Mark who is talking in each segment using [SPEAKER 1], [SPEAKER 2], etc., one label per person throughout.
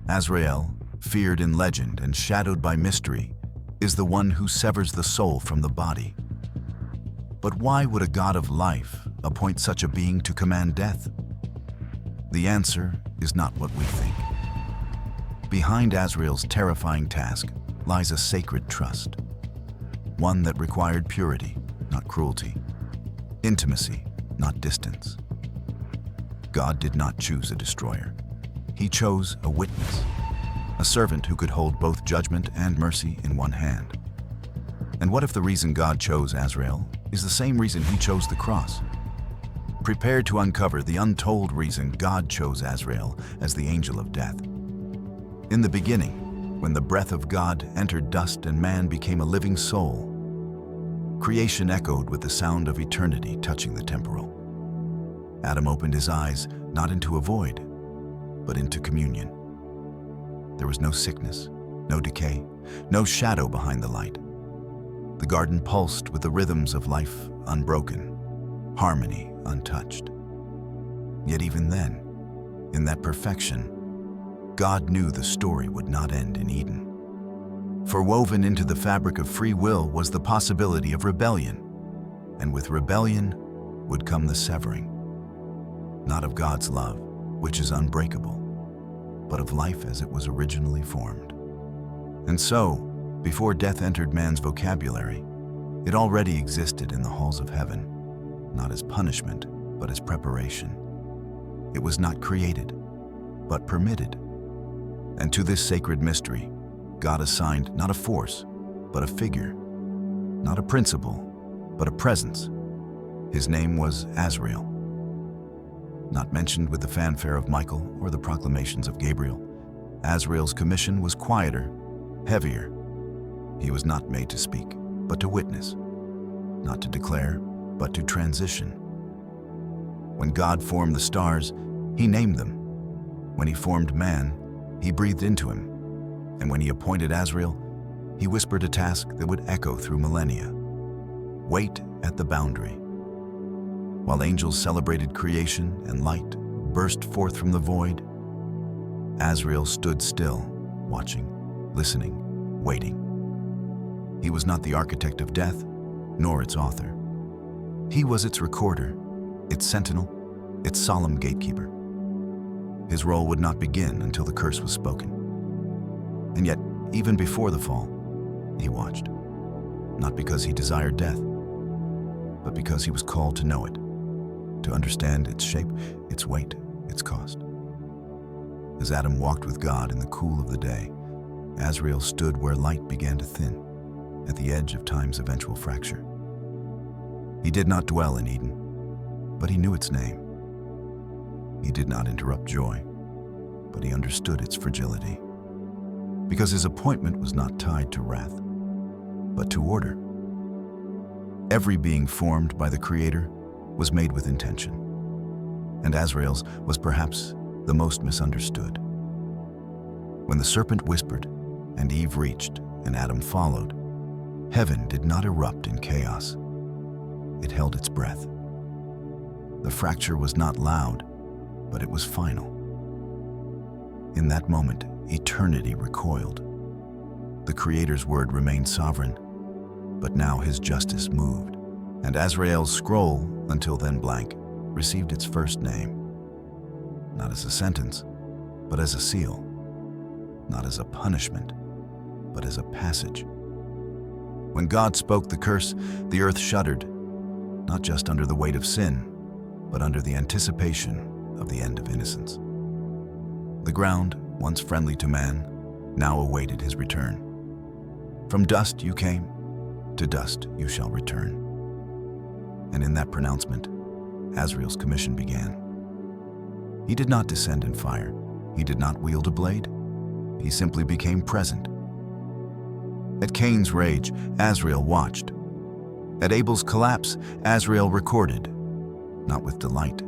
[SPEAKER 1] Azrael, feared in legend and shadowed by mystery, is the one who severs the soul from the body. But why would a god of life appoint such a being to command death? The answer is not what we think. Behind Azrael's terrifying task lies a sacred trust, one that required purity, not cruelty, intimacy, not distance. God did not choose a destroyer. He chose a witness, a servant who could hold both judgment and mercy in one hand. And what if the reason God chose Azrael is the same reason he chose the cross? Prepare to uncover the untold reason God chose Azrael as the angel of death. In the beginning, when the breath of God entered dust and man became a living soul, creation echoed with the sound of eternity touching the temporal. Adam opened his eyes not into a void, but into communion. There was no sickness, no decay, no shadow behind the light. The garden pulsed with the rhythms of life unbroken, harmony untouched. Yet even then, in that perfection, God knew the story would not end in Eden. For woven into the fabric of free will was the possibility of rebellion, and with rebellion would come the severing, not of God's love, which is unbreakable, but of life as it was originally formed. And so, before death entered man's vocabulary, it already existed in the halls of heaven, not as punishment, but as preparation. It was not created, but permitted. And to this sacred mystery, God assigned not a force, but a figure, not a principle, but a presence. His name was Azrael. Not mentioned with the fanfare of Michael or the proclamations of Gabriel, Azrael's commission was quieter, heavier. He was not made to speak, but to witness, not to declare, but to transition. When God formed the stars, he named them. When he formed man, he breathed into him. And when he appointed Azrael, he whispered a task that would echo through millennia. Wait at the boundary. While angels celebrated creation and light burst forth from the void, Azrael stood still, watching, listening, waiting. He was not the architect of death, nor its author. He was its recorder, its sentinel, its solemn gatekeeper. His role would not begin until the curse was spoken. And yet, even before the fall, he watched, not because he desired death, but because he was called to know it, to understand its shape, its weight, its cost. As Adam walked with God in the cool of the day, Azrael stood where light began to thin, at the edge of time's eventual fracture. He did not dwell in Eden, but he knew its name. He did not interrupt joy, but he understood its fragility, because his appointment was not tied to wrath, but to order. Every being formed by the Creator was made with intention, and Azrael's was perhaps the most misunderstood. When the serpent whispered, and Eve reached, and Adam followed, heaven did not erupt in chaos. It held its breath. The fracture was not loud, but it was final. In that moment, eternity recoiled. The Creator's word remained sovereign, but now his justice moved, and Azrael's scroll, until then blank, received its first name. Not as a sentence, but as a seal. Not as a punishment, but as a passage. When God spoke the curse, the earth shuddered, not just under the weight of sin, but under the anticipation of the end of innocence. The ground, once friendly to man, now awaited his return. From dust you came, to dust you shall return. And in that pronouncement, Azrael's commission began. He did not descend in fire. He did not wield a blade. He simply became present. At Cain's rage, Azrael watched. At Abel's collapse, Azrael recorded, not with delight,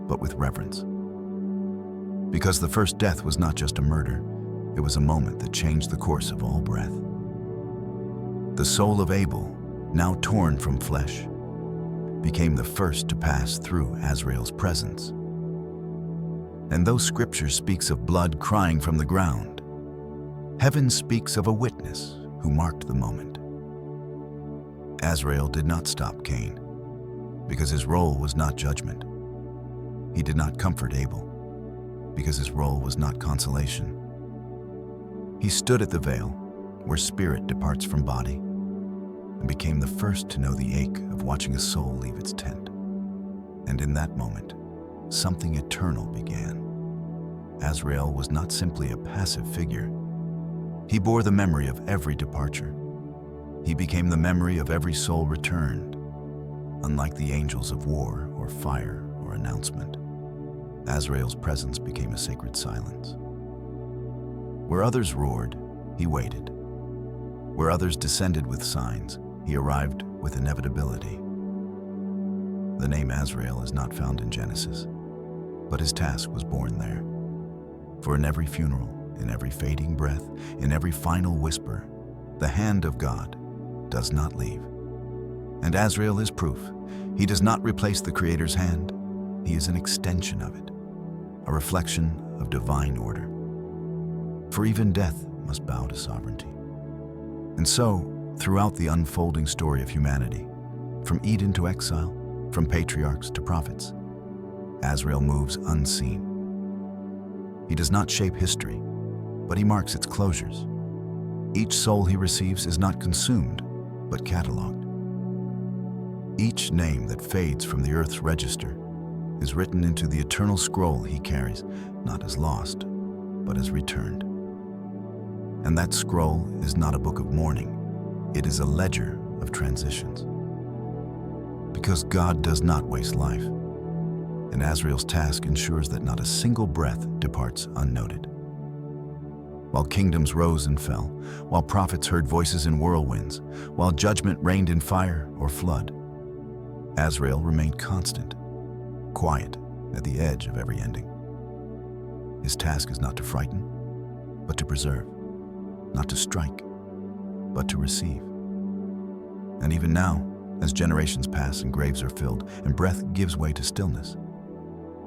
[SPEAKER 1] but with reverence. Because the first death was not just a murder, it was a moment that changed the course of all breath. The soul of Abel, now torn from flesh, became the first to pass through Azrael's presence. And though Scripture speaks of blood crying from the ground, heaven speaks of a witness who marked the moment. Azrael did not stop Cain, because his role was not judgment. He did not comfort Abel, because his role was not consolation. He stood at the veil, where spirit departs from body, and became the first to know the ache of watching a soul leave its tent. And in that moment, something eternal began. Azrael was not simply a passive figure. He bore the memory of every departure. He became the memory of every soul returned, unlike the angels of war or fire or announcement. Azrael's presence became a sacred silence. Where others roared, he waited. Where others descended with signs, he arrived with inevitability. The name Azrael is not found in Genesis, but his task was born there. For in every funeral, in every fading breath, in every final whisper, the hand of God does not leave. And Azrael is proof. He does not replace the Creator's hand. He is an extension of it, a reflection of divine order. For even death must bow to sovereignty. And so, throughout the unfolding story of humanity, from Eden to exile, from patriarchs to prophets, Azrael moves unseen. He does not shape history, but he marks its closures. Each soul he receives is not consumed, but cataloged. Each name that fades from the earth's register is written into the eternal scroll he carries, not as lost, but as returned. And that scroll is not a book of mourning, it is a ledger of transitions. Because God does not waste life, and Azrael's task ensures that not a single breath departs unnoted. While kingdoms rose and fell, while prophets heard voices in whirlwinds, while judgment reigned in fire or flood, Azrael remained constant, quiet at the edge of every ending. His task is not to frighten, but to preserve, not to strike, but to receive. And even now, as generations pass and graves are filled and breath gives way to stillness,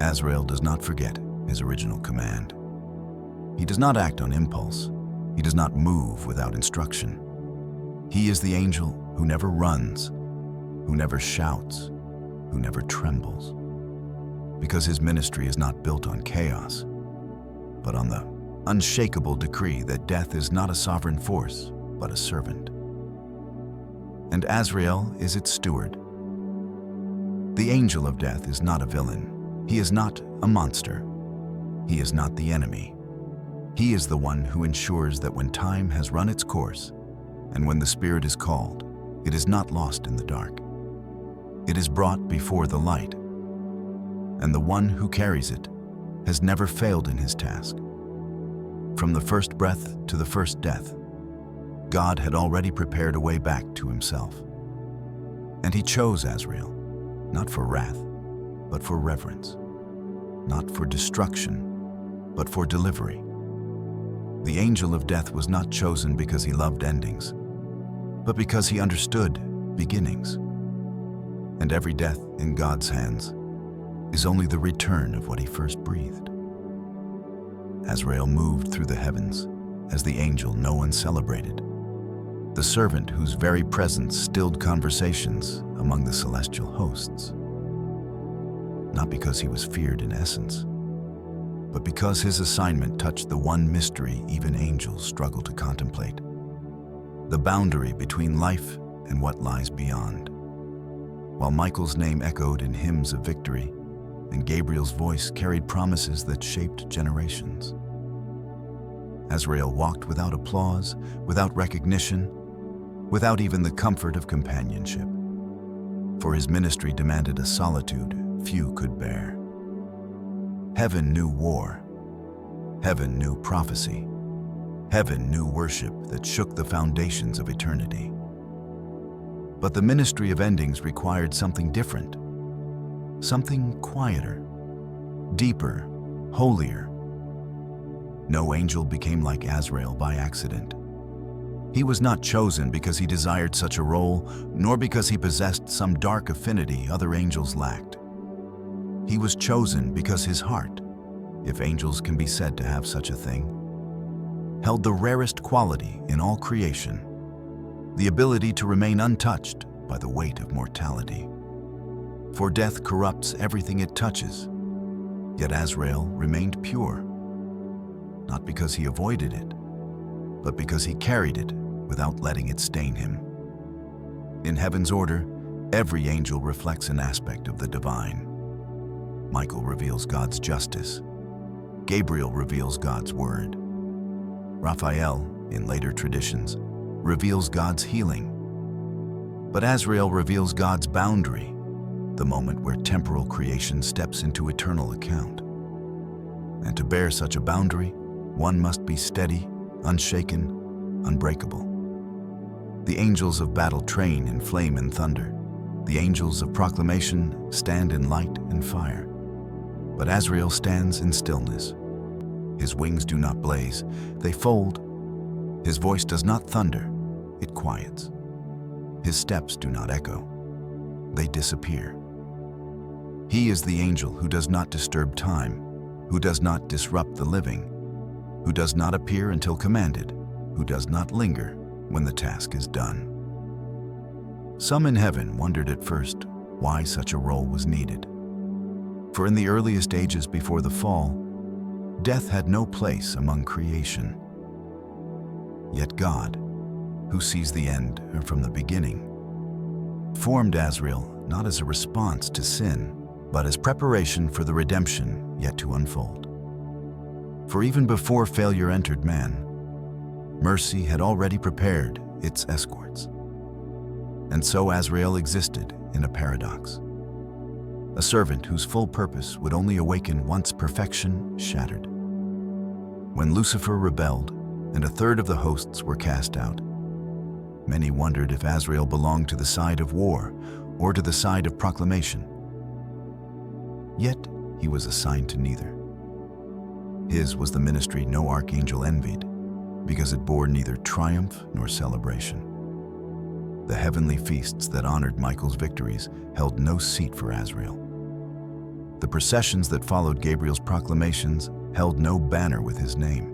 [SPEAKER 1] Azrael does not forget his original command. He does not act on impulse. He does not move without instruction. He is the angel who never runs, who never shouts, who never trembles. Because his ministry is not built on chaos, but on the unshakable decree that death is not a sovereign force, but a servant. And Azrael is its steward. The angel of death is not a villain. He is not a monster. He is not the enemy. He is the one who ensures that when time has run its course, and when the Spirit is called, it is not lost in the dark. It is brought before the light. And the one who carries it has never failed in his task. From the first breath to the first death, God had already prepared a way back to himself. And he chose Azrael, not for wrath, but for reverence, not for destruction, but for delivery. The angel of death was not chosen because he loved endings, but because he understood beginnings. And every death in God's hands is only the return of what he first breathed. Azrael moved through the heavens as the angel no one celebrated, the servant whose very presence stilled conversations among the celestial hosts. Not because he was feared in essence, but because his assignment touched the one mystery even angels struggle to contemplate: the boundary between life and what lies beyond. While Michael's name echoed in hymns of victory, and Gabriel's voice carried promises that shaped generations, Azrael walked without applause, without recognition, without even the comfort of companionship. For his ministry demanded a solitude few could bear. Heaven knew war. Heaven knew prophecy. Heaven knew worship that shook the foundations of eternity. But the ministry of endings required something different, something quieter, deeper, holier. No angel became like Azrael by accident. He was not chosen because he desired such a role, nor because he possessed some dark affinity other angels lacked. He was chosen because his heart, if angels can be said to have such a thing, held the rarest quality in all creation, the ability to remain untouched by the weight of mortality. For death corrupts everything it touches, yet Azrael remained pure, not because he avoided it, but because he carried it without letting it stain him. In heaven's order, every angel reflects an aspect of the divine. Michael reveals God's justice. Gabriel reveals God's word. Raphael, in later traditions, reveals God's healing. But Azrael reveals God's boundary, the moment where temporal creation steps into eternal account. And to bear such a boundary, one must be steady, unshaken, unbreakable. The angels of battle train in flame and thunder. The angels of proclamation stand in light and fire. But Azrael stands in stillness. His wings do not blaze, they fold. His voice does not thunder, it quiets. His steps do not echo, they disappear. He is the angel who does not disturb time, who does not disrupt the living, who does not appear until commanded, who does not linger when the task is done. Some in heaven wondered at first why such a role was needed. For in the earliest ages before the fall, death had no place among creation. Yet God, who sees the end from the beginning, formed Azrael not as a response to sin, but as preparation for the redemption yet to unfold. For even before failure entered man, mercy had already prepared its escorts. And so Azrael existed in a paradox. A servant whose full purpose would only awaken once perfection shattered. When Lucifer rebelled and a third of the hosts were cast out, many wondered if Azrael belonged to the side of war or to the side of proclamation. Yet he was assigned to neither. His was the ministry no archangel envied, because it bore neither triumph nor celebration. The heavenly feasts that honored Michael's victories held no seat for Azrael. The processions that followed Gabriel's proclamations held no banner with his name.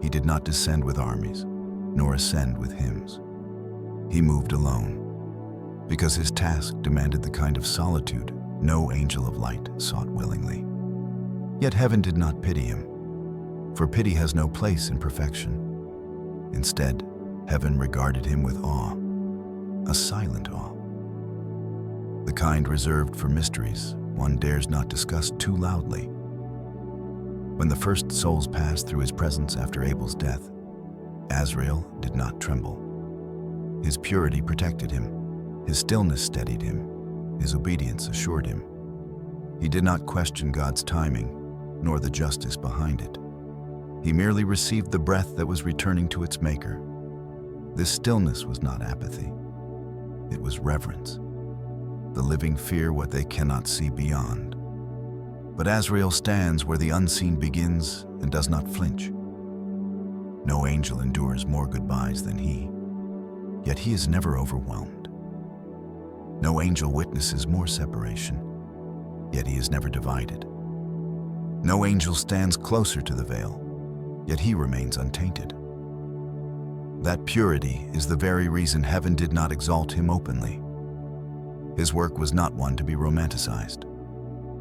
[SPEAKER 1] He did not descend with armies, nor ascend with hymns. He moved alone, because his task demanded the kind of solitude no angel of light sought willingly. Yet heaven did not pity him, for pity has no place in perfection. Instead, heaven regarded him with awe, a silent awe. The kind reserved for mysteries one dares not discuss too loudly. When the first souls passed through his presence after Abel's death, Azrael did not tremble. His purity protected him, his stillness steadied him, his obedience assured him. He did not question God's timing, nor the justice behind it. He merely received the breath that was returning to its maker. This stillness was not apathy. It was reverence. The living fear what they cannot see beyond. But Azrael stands where the unseen begins and does not flinch. No angel endures more goodbyes than he, yet he is never overwhelmed. No angel witnesses more separation, yet he is never divided. No angel stands closer to the veil, yet he remains untainted. That purity is the very reason heaven did not exalt him openly. His work was not one to be romanticized.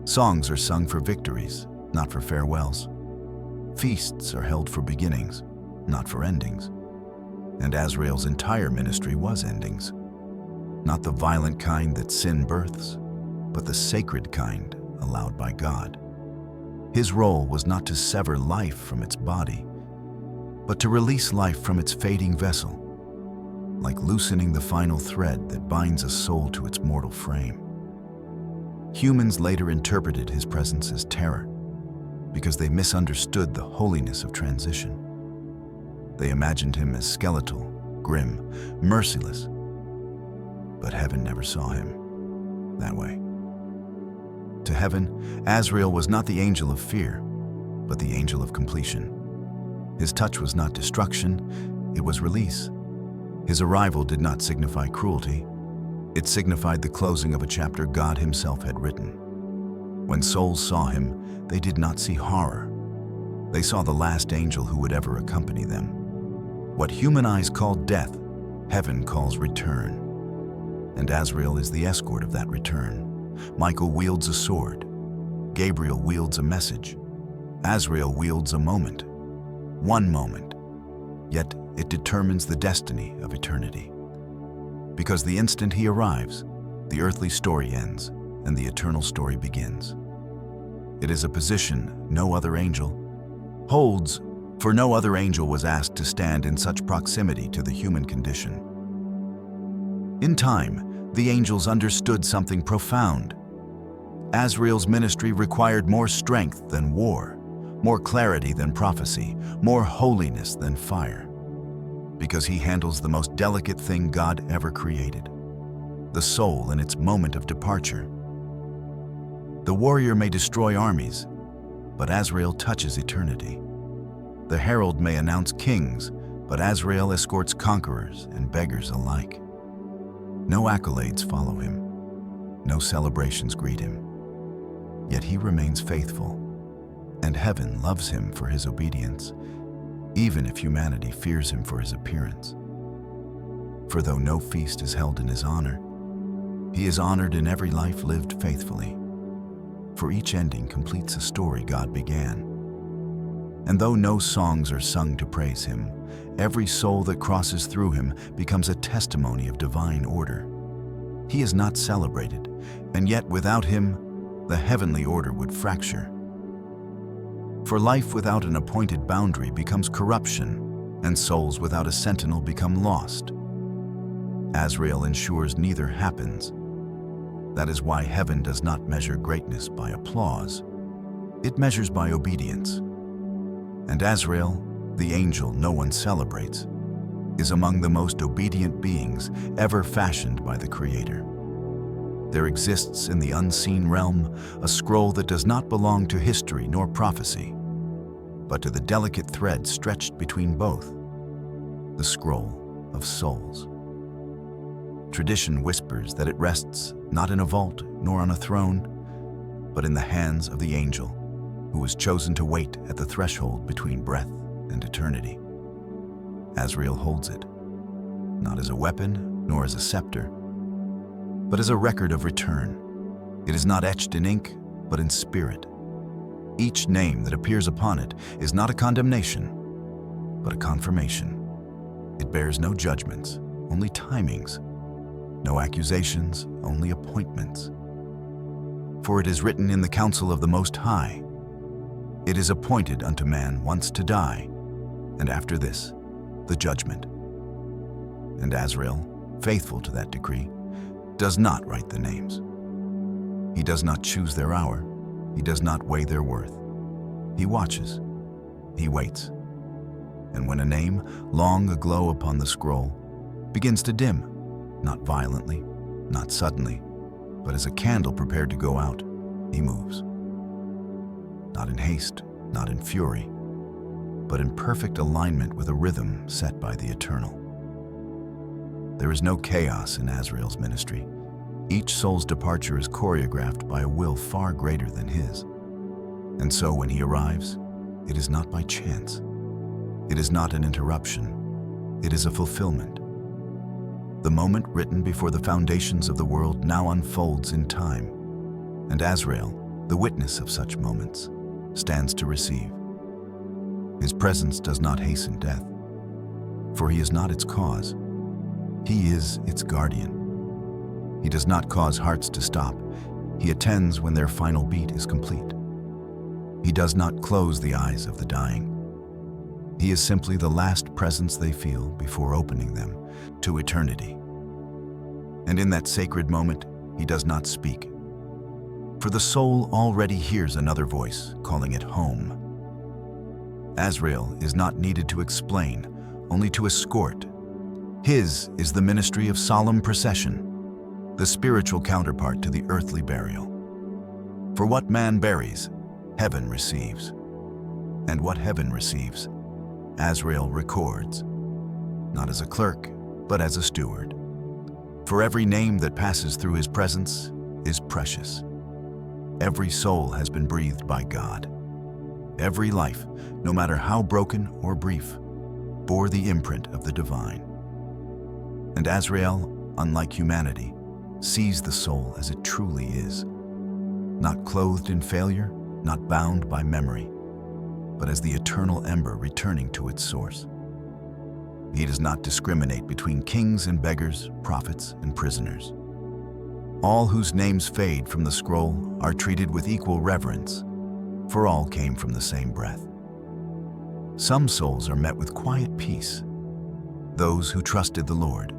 [SPEAKER 1] Songs are sung for victories, not for farewells. Feasts are held for beginnings, not for endings. And Azrael's entire ministry was endings. Not the violent kind that sin births, but the sacred kind allowed by God. His role was not to sever life from its body, but to release life from its fading vessel, like loosening the final thread that binds a soul to its mortal frame. Humans later interpreted his presence as terror, because they misunderstood the holiness of transition. They imagined him as skeletal, grim, merciless. But heaven never saw him that way. To heaven, Azrael was not the angel of fear, but the angel of completion. His touch was not destruction, it was release. His arrival did not signify cruelty. It signified the closing of a chapter God himself had written. When souls saw him, they did not see horror. They saw the last angel who would ever accompany them. What human eyes call death, heaven calls return. And Azrael is the escort of that return. Michael wields a sword. Gabriel wields a message. Azrael wields a moment. One moment. Yet it determines the destiny of eternity. Because the instant he arrives, the earthly story ends and the eternal story begins. It is a position no other angel holds, for no other angel was asked to stand in such proximity to the human condition. In time, the angels understood something profound. Azrael's ministry required more strength than war, more clarity than prophecy, more holiness than fire. Because he handles the most delicate thing God ever created, the soul in its moment of departure. The warrior may destroy armies, but Azrael touches eternity. The herald may announce kings, but Azrael escorts conquerors and beggars alike. No accolades follow him. No celebrations greet him. Yet he remains faithful, and heaven loves him for his obedience, even if humanity fears him for his appearance. For though no feast is held in his honor, he is honored in every life lived faithfully. For each ending completes a story God began. And though no songs are sung to praise him, every soul that crosses through him becomes a testimony of divine order. He is not celebrated, and yet without him, the heavenly order would fracture. For life without an appointed boundary becomes corruption, and souls without a sentinel become lost. Azrael ensures neither happens. That is why heaven does not measure greatness by applause. It measures by obedience. And Azrael, the angel no one celebrates, is among the most obedient beings ever fashioned by the Creator. There exists in the unseen realm a scroll that does not belong to history nor prophecy, but to the delicate thread stretched between both, the scroll of souls. Tradition whispers that it rests not in a vault nor on a throne, but in the hands of the angel who was chosen to wait at the threshold between breath and eternity. Azrael holds it, not as a weapon nor as a scepter, but as a record of return. It is not etched in ink, but in spirit. Each name that appears upon it is not a condemnation, but a confirmation. It bears no judgments, only timings, no accusations, only appointments. For it is written in the counsel of the Most High, "It is appointed unto man once to die, and after this, the judgment." And Azrael, faithful to that decree, does not write the names. He does not choose their hour. He does not weigh their worth. He watches. He waits. And when a name, long aglow upon the scroll, begins to dim, not violently, not suddenly, but as a candle prepared to go out, he moves. Not in haste, not in fury, but in perfect alignment with a rhythm set by the Eternal. There is no chaos in Azrael's ministry. Each soul's departure is choreographed by a will far greater than his. And so when he arrives, it is not by chance. It is not an interruption. It is a fulfillment. The moment written before the foundations of the world now unfolds in time, and Azrael, the witness of such moments, stands to receive. His presence does not hasten death, for he is not its cause. He is its guardian. He does not cause hearts to stop. He attends when their final beat is complete. He does not close the eyes of the dying. He is simply the last presence they feel before opening them to eternity. And in that sacred moment, he does not speak. For the soul already hears another voice calling it home. Azrael is not needed to explain, only to escort. His is the ministry of solemn procession, the spiritual counterpart to the earthly burial. For what man buries, heaven receives. And what heaven receives, Azrael records, not as a clerk, but as a steward. For every name that passes through his presence is precious. Every soul has been breathed by God. Every life, no matter how broken or brief, bore the imprint of the divine. And Azrael, unlike humanity, sees the soul as it truly is, not clothed in failure, not bound by memory, but as the eternal ember returning to its source. He does not discriminate between kings and beggars, prophets and prisoners. All whose names fade from the scroll are treated with equal reverence, for all came from the same breath. Some souls are met with quiet peace, those who trusted the Lord,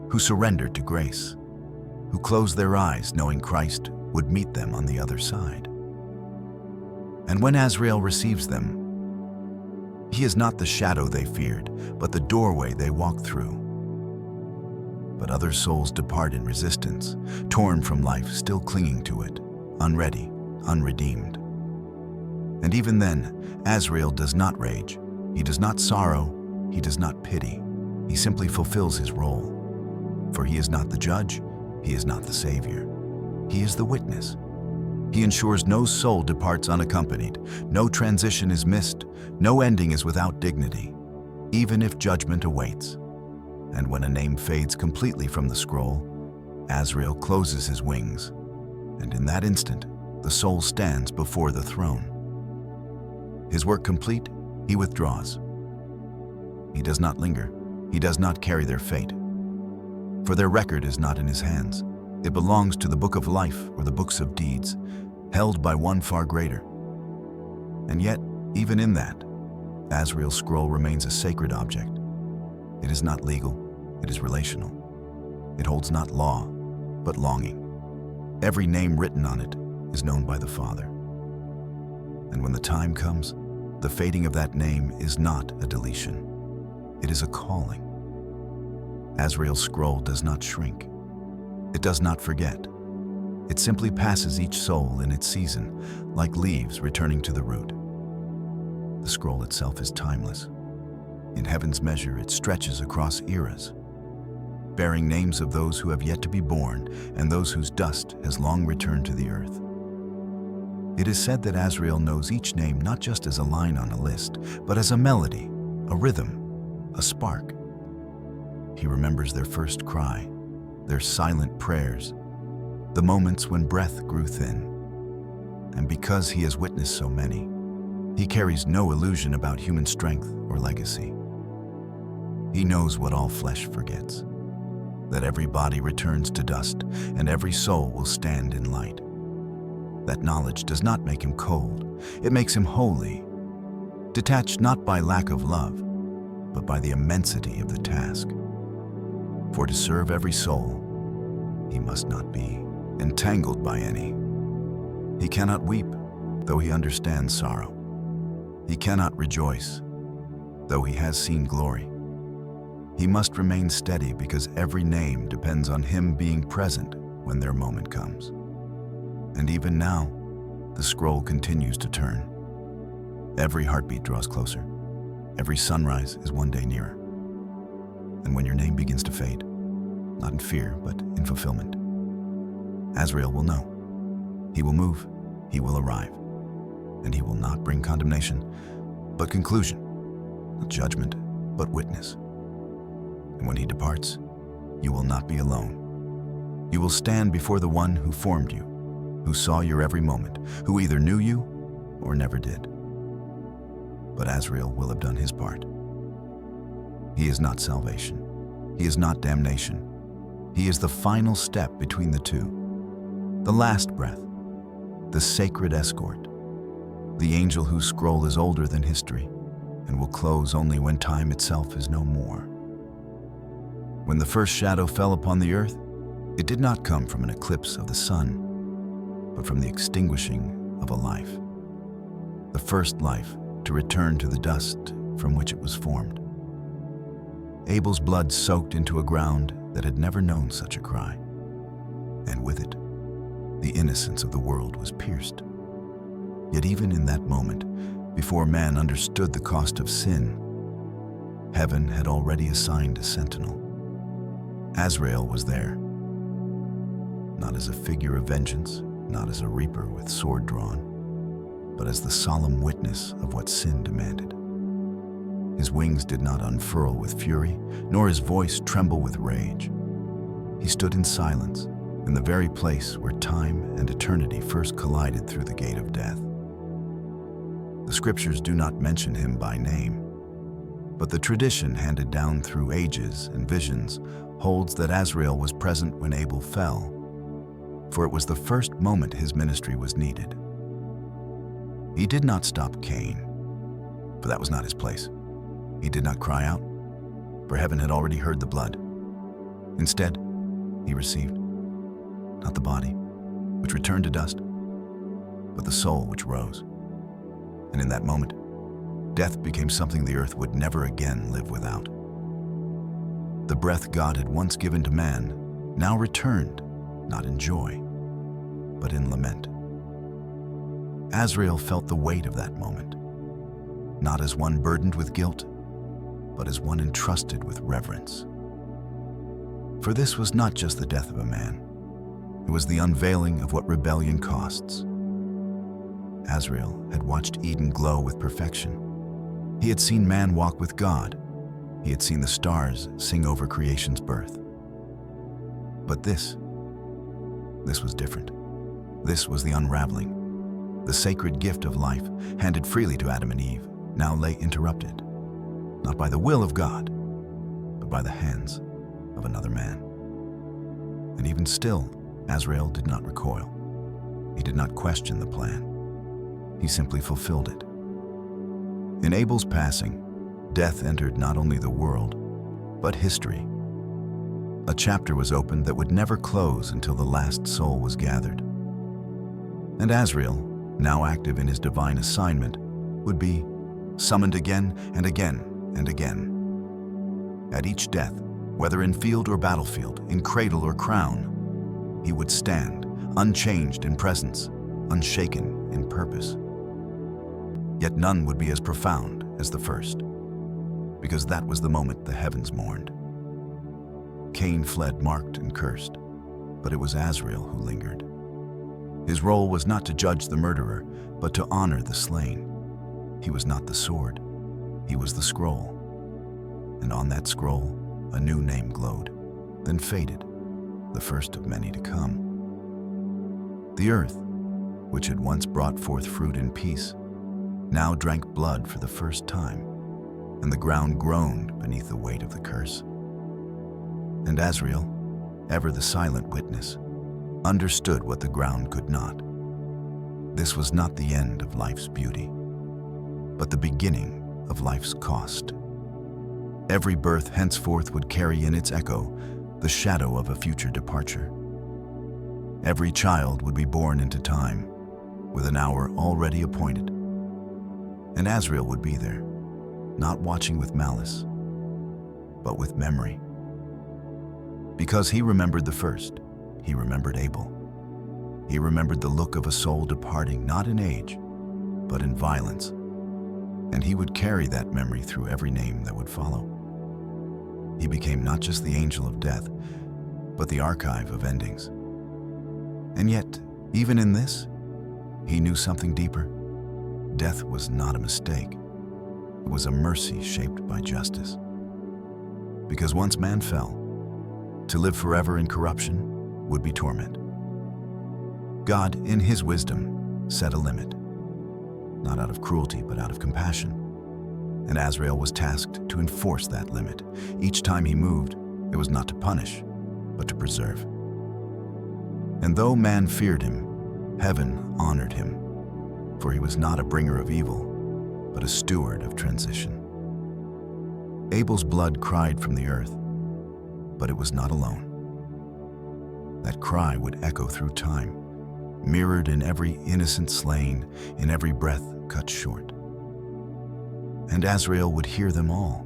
[SPEAKER 1] who surrendered to grace, who closed their eyes knowing Christ would meet them on the other side. And when Azrael receives them, he is not the shadow they feared, but the doorway they walk through. But other souls depart in resistance, torn from life, still clinging to it, unready, unredeemed. And even then, Azrael does not rage, he does not sorrow, he does not pity. He simply fulfills his role. For he is not the judge, he is not the savior. He is the witness. He ensures no soul departs unaccompanied, no transition is missed, no ending is without dignity, even if judgment awaits. And when a name fades completely from the scroll, Azrael closes his wings, and in that instant, the soul stands before the throne. His work complete, he withdraws. He does not linger, he does not carry their fate. For their record is not in his hands. It belongs to the book of life or the books of deeds, held by one far greater. And yet, even in that, Azrael's scroll remains a sacred object. It is not legal, it is relational. It holds not law, but longing. Every name written on it is known by the Father. And when the time comes, the fading of that name is not a deletion. It is a calling. Azrael's scroll does not shrink. It does not forget. It simply passes each soul in its season, like leaves returning to the root. The scroll itself is timeless. In heaven's measure, it stretches across eras, bearing names of those who have yet to be born and those whose dust has long returned to the earth. It is said that Azrael knows each name not just as a line on a list, but as a melody, a rhythm, a spark. He remembers their first cry, their silent prayers, the moments when breath grew thin. And because he has witnessed so many, he carries no illusion about human strength or legacy. He knows what all flesh forgets, that every body returns to dust and every soul will stand in light. That knowledge does not make him cold, it makes him holy, detached not by lack of love, but by the immensity of the task. For to serve every soul, he must not be entangled by any. He cannot weep, though he understands sorrow. He cannot rejoice, though he has seen glory. He must remain steady because every name depends on him being present when their moment comes. And even now, the scroll continues to turn. Every heartbeat draws closer. Every sunrise is one day nearer. And when your name begins to fade, not in fear, but in fulfillment, Azrael will know. He will move, he will arrive, and he will not bring condemnation, but conclusion, not judgment, but witness. And when he departs, you will not be alone. You will stand before the one who formed you, who saw your every moment, who either knew you or never did. But Azrael will have done his part. He is not salvation. He is not damnation. He is the final step between the two. The last breath, the sacred escort, the angel whose scroll is older than history and will close only when time itself is no more. When the first shadow fell upon the earth, it did not come from an eclipse of the sun, but from the extinguishing of a life, the first life to return to the dust from which it was formed. Abel's blood soaked into a ground that had never known such a cry, and with it, the innocence of the world was pierced. Yet even in that moment, before man understood the cost of sin, heaven had already assigned a sentinel. Azrael was there, not as a figure of vengeance, not as a reaper with sword drawn, but as the solemn witness of what sin demanded. His wings did not unfurl with fury, nor his voice tremble with rage. He stood in silence, in the very place where time and eternity first collided through the gate of death. The scriptures do not mention him by name, but the tradition handed down through ages and visions holds that Azrael was present when Abel fell, for it was the first moment his ministry was needed. He did not stop Cain, for that was not his place. He did not cry out, for heaven had already heard the blood. Instead, he received, not the body, which returned to dust, but the soul which rose. And in that moment, death became something the earth would never again live without. The breath God had once given to man now returned, not in joy, but in lament. Azrael felt the weight of that moment, not as one burdened with guilt, but as one entrusted with reverence. For this was not just the death of a man, it was the unveiling of what rebellion costs. Azrael had watched Eden glow with perfection. He had seen man walk with God. He had seen the stars sing over creation's birth. But this was different. This was the unraveling. The sacred gift of life, handed freely to Adam and Eve, now lay interrupted, not by the will of God, but by the hands of another man. And even still, Azrael did not recoil. He did not question the plan. He simply fulfilled it. In Abel's passing, death entered not only the world, but history. A chapter was opened that would never close until the last soul was gathered. And Azrael, now active in his divine assignment, would be summoned again and again and again. At each death, whether in field or battlefield, in cradle or crown, he would stand, unchanged in presence, unshaken in purpose. Yet none would be as profound as the first, because that was the moment the heavens mourned. Cain fled marked and cursed, but it was Azrael who lingered. His role was not to judge the murderer, but to honor the slain. He was not the sword, he was the scroll. And on that scroll, a new name glowed, then faded, the first of many to come. The earth, which had once brought forth fruit in peace, now drank blood for the first time, and the ground groaned beneath the weight of the curse. And Azrael, ever the silent witness, understood what the ground could not. This was not the end of life's beauty, but the beginning of life's cost. Every birth henceforth would carry in its echo the shadow of a future departure. Every child would be born into time, with an hour already appointed. And Azrael would be there, not watching with malice, but with memory. Because he remembered the first, he remembered Abel. He remembered the look of a soul departing not in age, but in violence. And he would carry that memory through every name that would follow. He became not just the angel of death, but the archive of endings. And yet, even in this, he knew something deeper. Death was not a mistake. It was a mercy shaped by justice. Because once man fell, to live forever in corruption would be torment. God, in his wisdom, set a limit, not out of cruelty, but out of compassion. And Azrael was tasked to enforce that limit. Each time he moved, it was not to punish, but to preserve. And though man feared him, heaven honored him, for he was not a bringer of evil, but a steward of transition. Abel's blood cried from the earth, but it was not alone. That cry would echo through time, mirrored in every innocent slain, in every breath cut short. And Azrael would hear them all.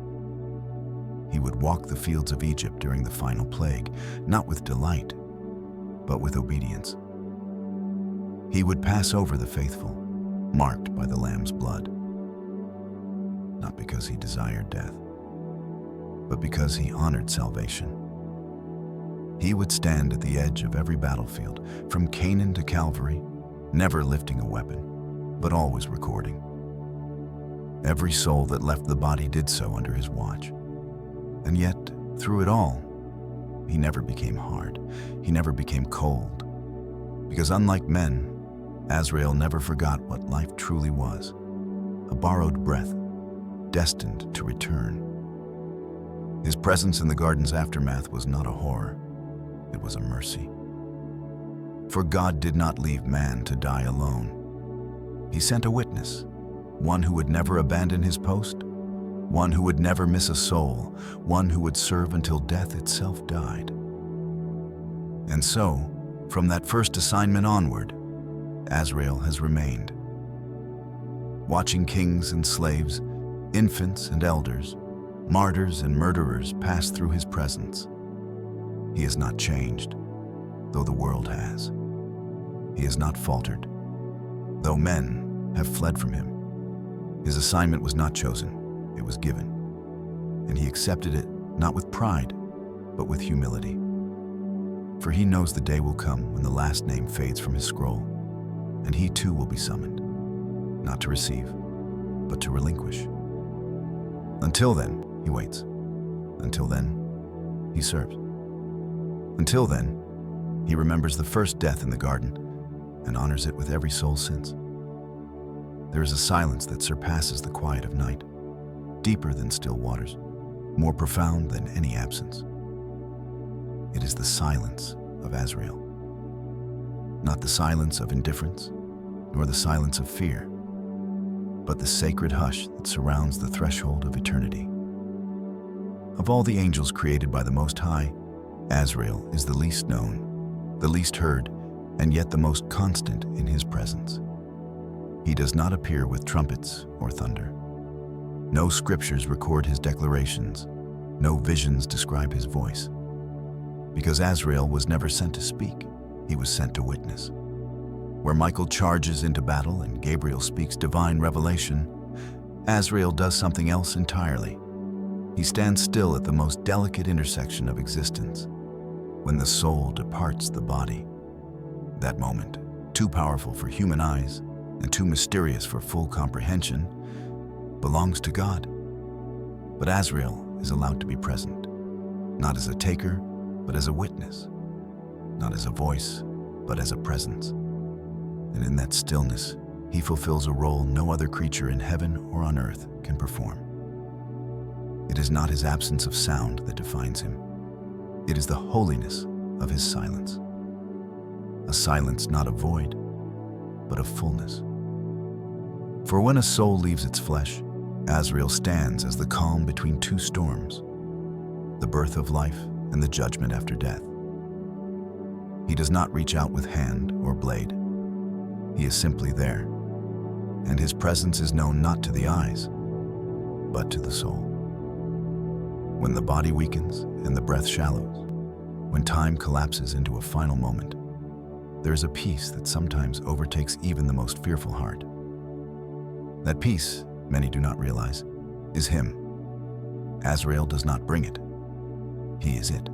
[SPEAKER 1] He would walk the fields of Egypt during the final plague, not with delight, but with obedience. He would pass over the faithful, marked by the Lamb's blood, not because he desired death, but because he honored salvation. He would stand at the edge of every battlefield, from Canaan to Calvary, never lifting a weapon, but always recording. Every soul that left the body did so under his watch. And yet, through it all, he never became hard. He never became cold. Because unlike men, Azrael never forgot what life truly was, a borrowed breath, destined to return. His presence in the garden's aftermath was not a horror, it was a mercy. For God did not leave man to die alone. He sent a witness, one who would never abandon his post, one who would never miss a soul, one who would serve until death itself died. And so, from that first assignment onward, Azrael has remained. Watching kings and slaves, infants and elders, martyrs and murderers pass through his presence. He has not changed, though the world has. He has not faltered, though men have fled from him. His assignment was not chosen, it was given. And he accepted it not with pride, but with humility. For he knows the day will come when the last name fades from his scroll, and he too will be summoned, not to receive, but to relinquish. Until then, he waits. Until then, he serves. Until then, he remembers the first death in the garden and honors it with every soul since. There is a silence that surpasses the quiet of night, deeper than still waters, more profound than any absence. It is the silence of Azrael. Not the silence of indifference, nor the silence of fear, but the sacred hush that surrounds the threshold of eternity. Of all the angels created by the Most High, Azrael is the least known, the least heard, and yet the most constant in his presence. He does not appear with trumpets or thunder. No scriptures record his declarations, no visions describe his voice. Because Azrael was never sent to speak, he was sent to witness. Where Michael charges into battle and Gabriel speaks divine revelation, Azrael does something else entirely. He stands still at the most delicate intersection of existence, when the soul departs the body. That moment, too powerful for human eyes and too mysterious for full comprehension, belongs to God. But Azrael is allowed to be present, not as a taker, but as a witness, not as a voice, but as a presence. And in that stillness, he fulfills a role no other creature in heaven or on earth can perform. It is not his absence of sound that defines him. It is the holiness of his silence. A silence not of void, but of fullness. For when a soul leaves its flesh, Azrael stands as the calm between two storms, the birth of life and the judgment after death. He does not reach out with hand or blade. He is simply there, and his presence is known not to the eyes, but to the soul. When the body weakens and the breath shallows, when time collapses into a final moment, there is a peace that sometimes overtakes even the most fearful heart. That peace, many do not realize, is him. Azrael does not bring it. He is it.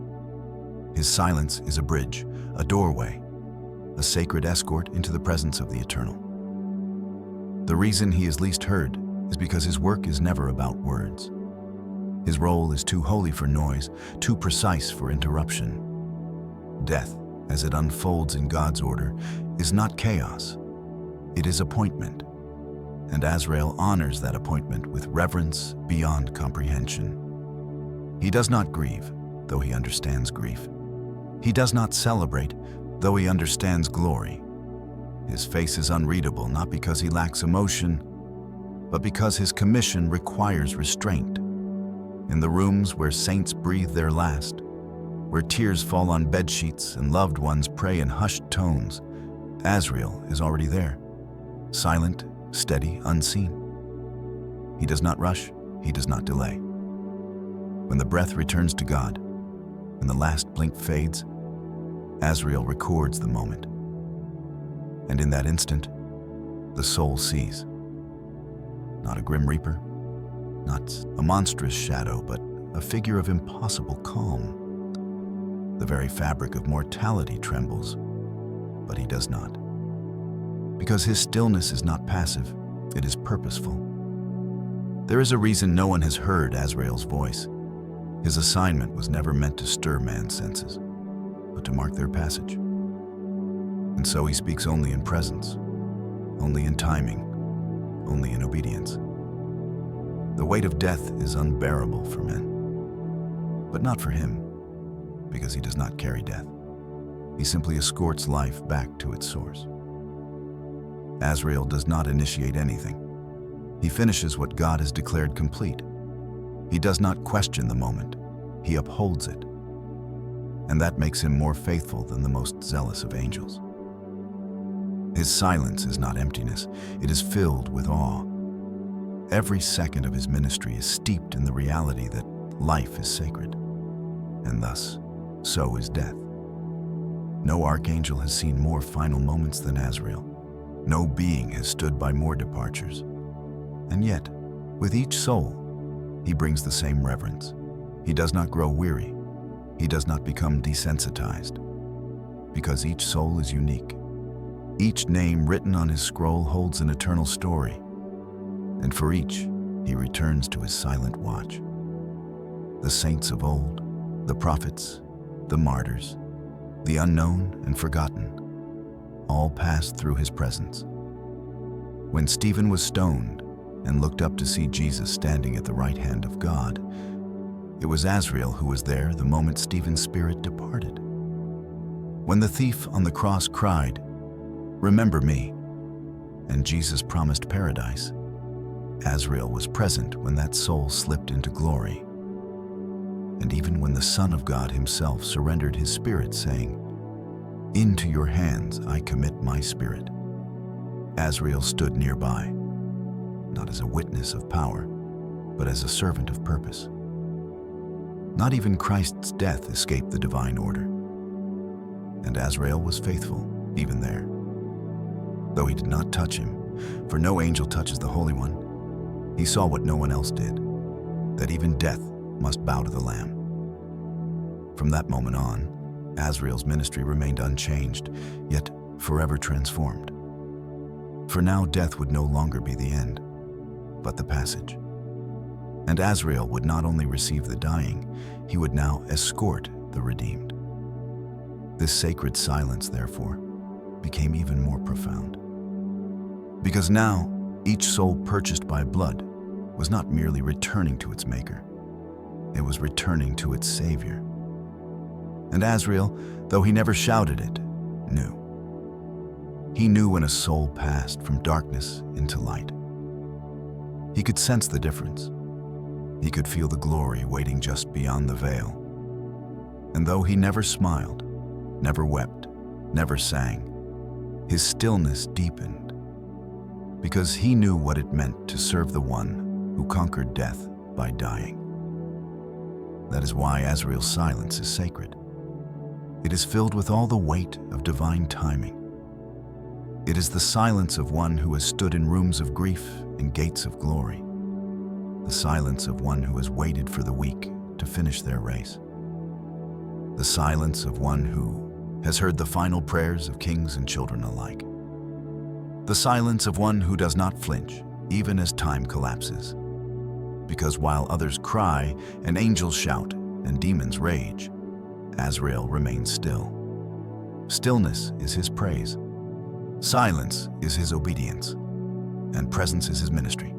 [SPEAKER 1] His silence is a bridge, a doorway, a sacred escort into the presence of the eternal. The reason he is least heard is because his work is never about words. His role is too holy for noise, too precise for interruption. Death, as it unfolds in God's order, is not chaos. It is appointment. And Azrael honors that appointment with reverence beyond comprehension. He does not grieve, though he understands grief. He does not celebrate, though he understands glory. His face is unreadable not because he lacks emotion, but because his commission requires restraint. In the rooms where saints breathe their last, where tears fall on bedsheets and loved ones pray in hushed tones, Azrael is already there, silent, steady, unseen. He does not rush, he does not delay. When the breath returns to God, when the last blink fades, Azrael records the moment. And in that instant, the soul sees. Not a grim reaper, not a monstrous shadow, but a figure of impossible calm. The very fabric of mortality trembles, but he does not. Because his stillness is not passive, it is purposeful. There is a reason no one has heard Azrael's voice. His assignment was never meant to stir man's senses, but to mark their passage. And so he speaks only in presence, only in timing, only in obedience. The weight of death is unbearable for men, but not for him, because he does not carry death. He simply escorts life back to its source. Azrael does not initiate anything. He finishes what God has declared complete. He does not question the moment. He upholds it. And that makes him more faithful than the most zealous of angels. His silence is not emptiness. It is filled with awe. Every second of his ministry is steeped in the reality that life is sacred, and thus, so is death. No archangel has seen more final moments than Azrael. No being has stood by more departures. And yet, with each soul, he brings the same reverence. He does not grow weary. He does not become desensitized. Because each soul is unique. Each name written on his scroll holds an eternal story. And for each, he returns to his silent watch. The saints of old, the prophets, the martyrs, the unknown and forgotten, all passed through his presence. When Stephen was stoned and looked up to see Jesus standing at the right hand of God, it was Azrael who was there the moment Stephen's spirit departed. When the thief on the cross cried, "Remember me," and Jesus promised paradise, Azrael was present when that soul slipped into glory. And even when the Son of God himself surrendered his spirit, saying, "Into your hands I commit my spirit," Azrael stood nearby, not as a witness of power, but as a servant of purpose. Not even Christ's death escaped the divine order. And Azrael was faithful, even there. Though he did not touch him, for no angel touches the Holy One, he saw what no one else did, that even death must bow to the Lamb. From that moment on, Azrael's ministry remained unchanged, yet forever transformed. For now death would no longer be the end, but the passage. And Azrael would not only receive the dying, he would now escort the redeemed. This sacred silence, therefore, became even more profound. Because now, each soul purchased by blood was not merely returning to its maker, it was returning to its Savior. And Azrael, though he never shouted it, knew. He knew when a soul passed from darkness into light. He could sense the difference. He could feel the glory waiting just beyond the veil. And though he never smiled, never wept, never sang, his stillness deepened, because he knew what it meant to serve the one who conquered death by dying. That is why Azrael's silence is sacred. It is filled with all the weight of divine timing. It is the silence of one who has stood in rooms of grief and gates of glory. The silence of one who has waited for the weak to finish their race. The silence of one who has heard the final prayers of kings and children alike. The silence of one who does not flinch, even as time collapses. Because while others cry and angels shout and demons rage, Azrael remains still. Stillness is his praise. Silence is his obedience. And presence is his ministry.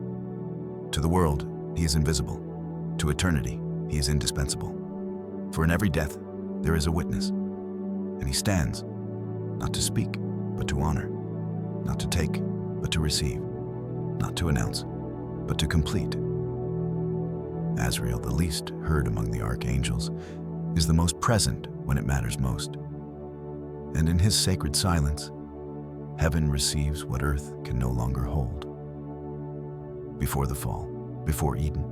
[SPEAKER 1] To the world, he is invisible. To eternity, he is indispensable. For in every death, there is a witness. And he stands, not to speak, but to honor. Not to take, but to receive. Not to announce, but to complete. Azrael, the least heard among the archangels, is the most present when it matters most. And in his sacred silence, heaven receives what earth can no longer hold. Before the fall, before Eden,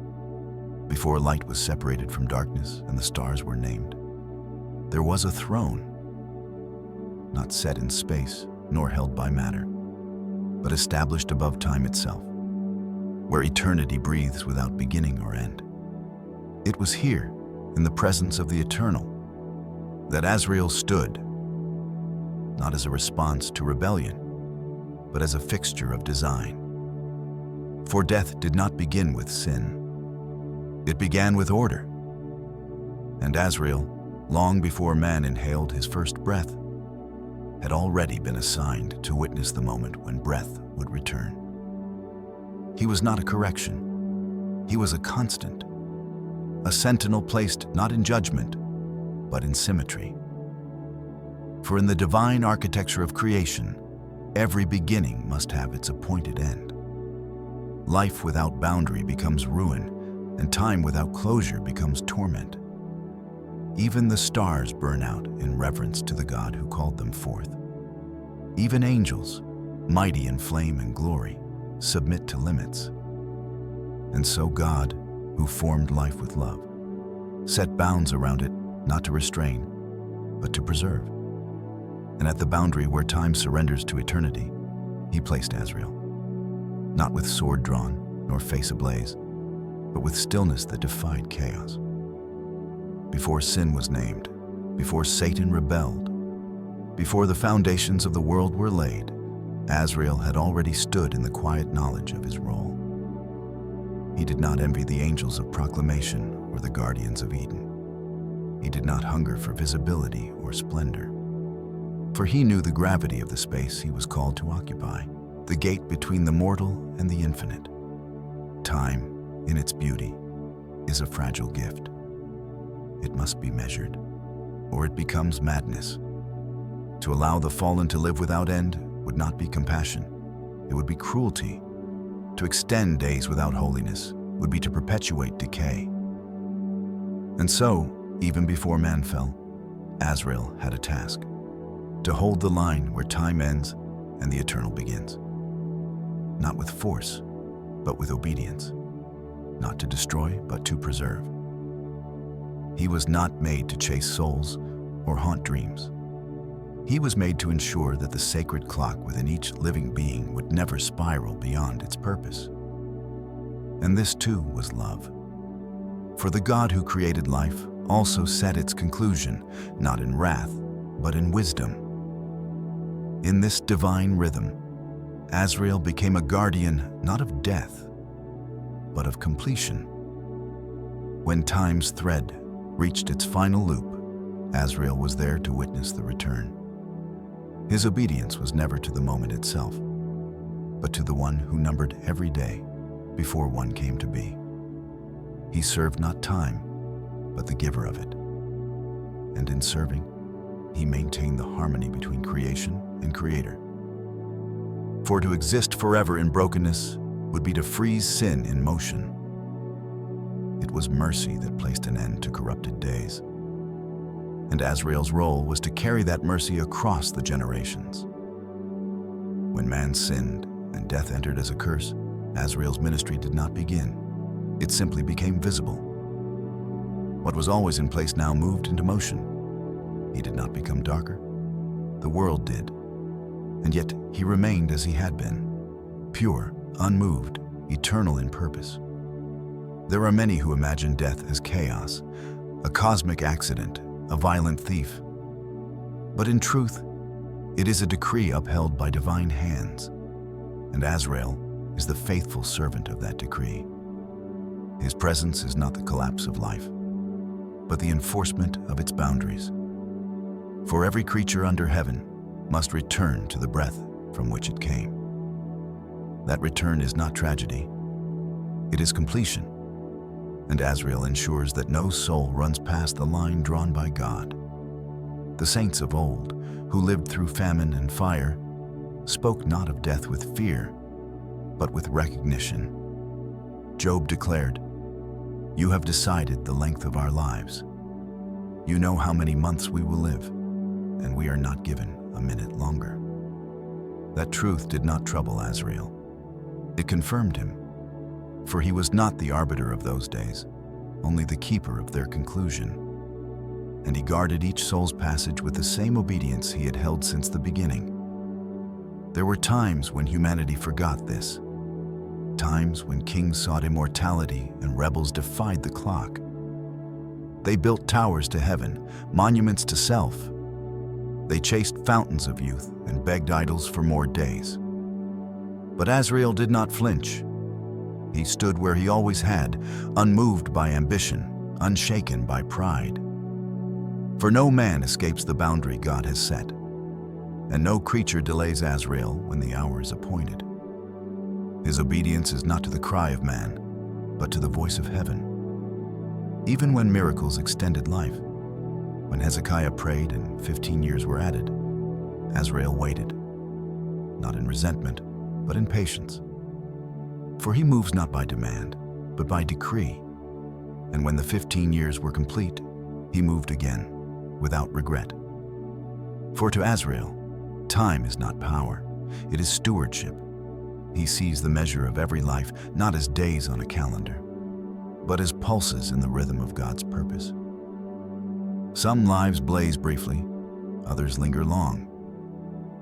[SPEAKER 1] before light was separated from darkness and the stars were named, there was a throne, not set in space nor held by matter, but established above time itself, where eternity breathes without beginning or end. It was here, in the presence of the eternal, that Azrael stood, not as a response to rebellion, but as a fixture of design. For death did not begin with sin. It began with order. And Azrael, long before man inhaled his first breath, had already been assigned to witness the moment when breath would return. He was not a correction. He was a constant, a sentinel placed not in judgment, but in symmetry. For in the divine architecture of creation, every beginning must have its appointed end. Life without boundary becomes ruin, and time without closure becomes torment. Even the stars burn out in reverence to the God who called them forth. Even angels, mighty in flame and glory, submit to limits. And so God, who formed life with love, set bounds around it, not to restrain, but to preserve. And at the boundary where time surrenders to eternity, he placed Azrael, not with sword drawn nor face ablaze, but with stillness that defied chaos. Before sin was named, before Satan rebelled, before the foundations of the world were laid, Azrael had already stood in the quiet knowledge of his role. He did not envy the angels of proclamation or the guardians of Eden. He did not hunger for visibility or splendor, for he knew the gravity of the space he was called to occupy, the gate between the mortal and the infinite. Time, in its beauty, is a fragile gift. It must be measured, or it becomes madness. To allow the fallen to live without end would not be compassion. It would be cruelty. To extend days without holiness would be to perpetuate decay. And so, even before man fell, Azrael had a task: to hold the line where time ends and the eternal begins. Not with force, but with obedience. Not to destroy, but to preserve. He was not made to chase souls or haunt dreams. He was made to ensure that the sacred clock within each living being would never spiral beyond its purpose. And this too was love. For the God who created life also set its conclusion, not in wrath, but in wisdom. In this divine rhythm, Azrael became a guardian not of death, but of completion. When time's thread reached its final loop, Azrael was there to witness the return. His obedience was never to the moment itself, but to the one who numbered every day before one came to be. He served not time, but the giver of it. And in serving, he maintained the harmony between creation and creator. For to exist forever in brokenness would be to freeze sin in motion. It was mercy that placed an end to corrupted days. And Azrael's role was to carry that mercy across the generations. When man sinned and death entered as a curse, Azrael's ministry did not begin. It simply became visible. What was always in place now moved into motion. He did not become darker. The world did. And yet he remained as he had been, pure, unmoved, eternal in purpose. There are many who imagine death as chaos, a cosmic accident, a violent thief. But in truth, it is a decree upheld by divine hands, and Azrael is the faithful servant of that decree. His presence is not the collapse of life, but the enforcement of its boundaries. For every creature under heaven must return to the breath from which it came. That return is not tragedy, it is completion. And Azrael ensures that no soul runs past the line drawn by God. The saints of old, who lived through famine and fire, spoke not of death with fear, but with recognition. Job declared, "You have decided the length of our lives. You know how many months we will live, and we are not given a minute longer." That truth did not trouble Azrael. It confirmed him. For he was not the arbiter of those days, only the keeper of their conclusion. And he guarded each soul's passage with the same obedience he had held since the beginning. There were times when humanity forgot this, times when kings sought immortality and rebels defied the clock. They built towers to heaven, monuments to self. They chased fountains of youth and begged idols for more days. But Azrael did not flinch. He stood where he always had, unmoved by ambition, unshaken by pride. For no man escapes the boundary God has set, and no creature delays Azrael when the hour is appointed. His obedience is not to the cry of man, but to the voice of heaven. Even when miracles extended life, when Hezekiah prayed and 15 years were added, Azrael waited, not in resentment, but in patience. For he moves not by demand, but by decree. And when the 15 years were complete, he moved again, without regret. For to Azrael, time is not power, it is stewardship. He sees the measure of every life not as days on a calendar, but as pulses in the rhythm of God's purpose. Some lives blaze briefly, others linger long,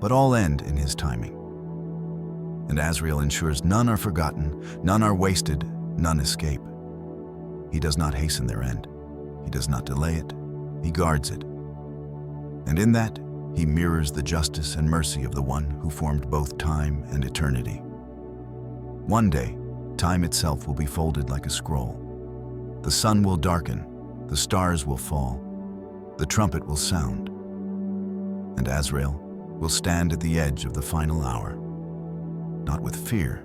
[SPEAKER 1] but all end in his timing. And Azrael ensures none are forgotten, none are wasted, none escape. He does not hasten their end. He does not delay it. He guards it. And in that, he mirrors the justice and mercy of the one who formed both time and eternity. One day, time itself will be folded like a scroll. The sun will darken, the stars will fall, the trumpet will sound, and Azrael will stand at the edge of the final hour, not with fear,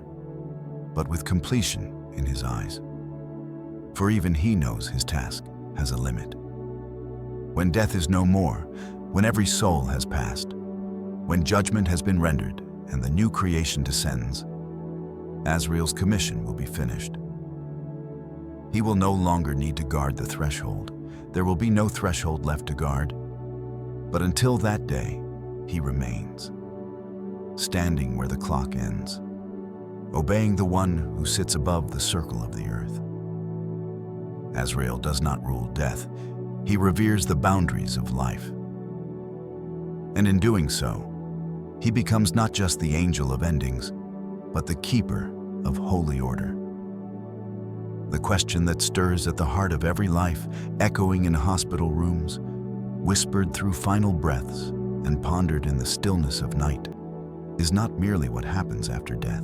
[SPEAKER 1] but with completion in his eyes. For even he knows his task has a limit. When death is no more, when every soul has passed, when judgment has been rendered and the new creation descends, Azrael's commission will be finished. He will no longer need to guard the threshold. There will be no threshold left to guard. But until that day, he remains, standing where the clock ends, obeying the one who sits above the circle of the earth. Azrael does not rule death. He reveres the boundaries of life. And in doing so, he becomes not just the angel of endings, but the keeper of holy order. The question that stirs at the heart of every life, echoing in hospital rooms, whispered through final breaths, and pondered in the stillness of night, is not merely what happens after death,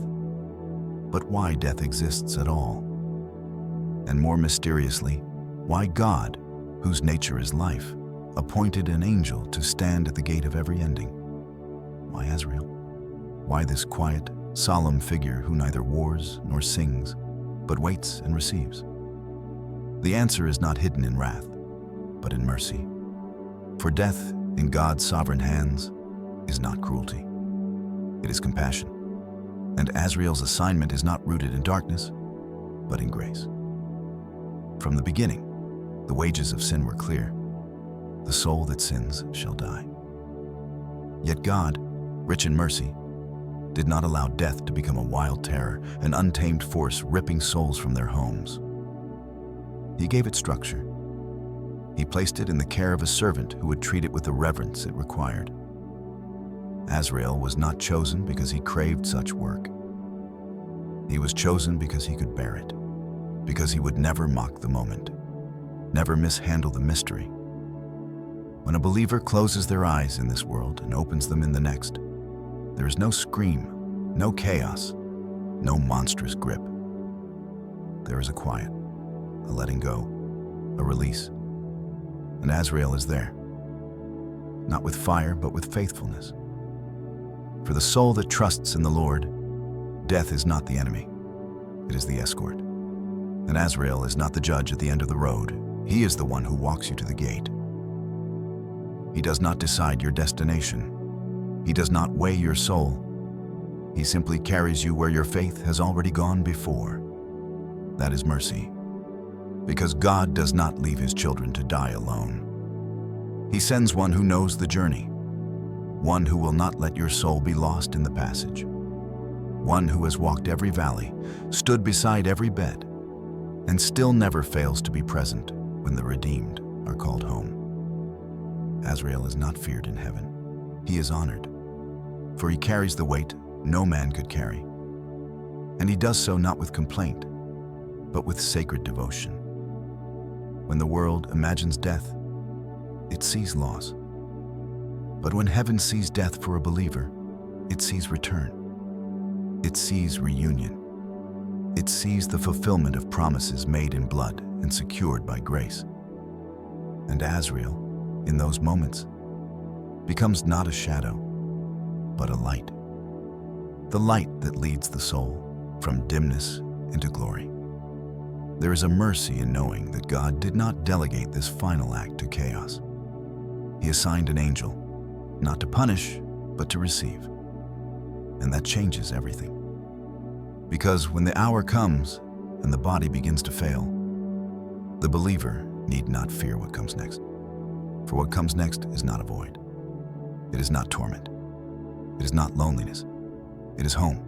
[SPEAKER 1] but why death exists at all. And more mysteriously, why God, whose nature is life, appointed an angel to stand at the gate of every ending. Why Azrael? Why this quiet, solemn figure who neither wars nor sings, but waits and receives? The answer is not hidden in wrath, but in mercy. For death, in God's sovereign hands, is not cruelty. It is compassion. And Azrael's assignment is not rooted in darkness, but in grace. From the beginning, the wages of sin were clear. The soul that sins shall die. Yet God, rich in mercy, did not allow death to become a wild terror, an untamed force ripping souls from their homes. He gave it structure. He placed it in the care of a servant who would treat it with the reverence it required. Azrael was not chosen because he craved such work. He was chosen because he could bear it, because he would never mock the moment, never mishandle the mystery. When a believer closes their eyes in this world and opens them in the next, there is no scream, no chaos, no monstrous grip. There is a quiet, a letting go, a release. And Azrael is there, not with fire, but with faithfulness. For the soul that trusts in the Lord, death is not the enemy, it is the escort. And Azrael is not the judge at the end of the road. He is the one who walks you to the gate. He does not decide your destination. He does not weigh your soul. He simply carries you where your faith has already gone before. That is mercy, because God does not leave his children to die alone. He sends one who knows the journey, one who will not let your soul be lost in the passage, one who has walked every valley, stood beside every bed, and still never fails to be present when the redeemed are called home. Azrael is not feared in heaven. He is honored, for he carries the weight no man could carry. And he does so not with complaint, but with sacred devotion. When the world imagines death, it sees loss. But when heaven sees death for a believer, it sees return. It sees reunion. It sees the fulfillment of promises made in blood and secured by grace. And Azrael, in those moments, becomes not a shadow, but a light. The light that leads the soul from dimness into glory. There is a mercy in knowing that God did not delegate this final act to chaos. He assigned an angel, not to punish, but to receive. And that changes everything. Because when the hour comes and the body begins to fail, the believer need not fear what comes next. For what comes next is not a void. It is not torment. It is not loneliness. It is home.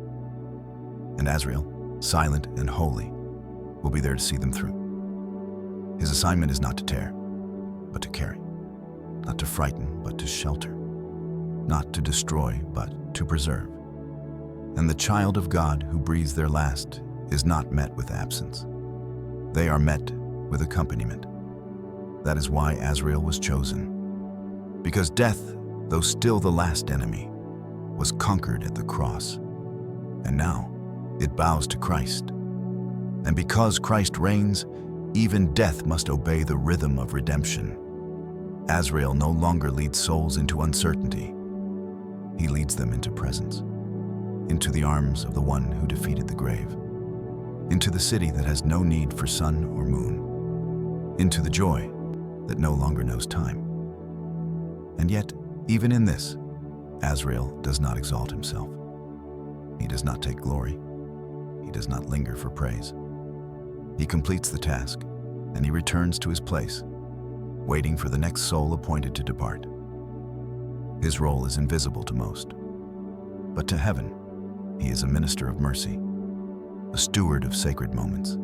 [SPEAKER 1] And Azrael, silent and holy, will be there to see them through. His assignment is not to tear, but to carry. Not to frighten, but to shelter. Not to destroy, but to preserve. And the child of God who breathes their last is not met with absence. They are met with accompaniment. That is why Azrael was chosen. Because death, though still the last enemy, was conquered at the cross. And now it bows to Christ. And because Christ reigns, even death must obey the rhythm of redemption. Azrael no longer leads souls into uncertainty. He leads them into presence, into the arms of the one who defeated the grave, into the city that has no need for sun or moon, into the joy that no longer knows time. And yet, even in this, Azrael does not exalt himself. He does not take glory. He does not linger for praise. He completes the task, and he returns to his place, waiting for the next soul appointed to depart. His role is invisible to most, but to heaven, he is a minister of mercy, a steward of sacred moments,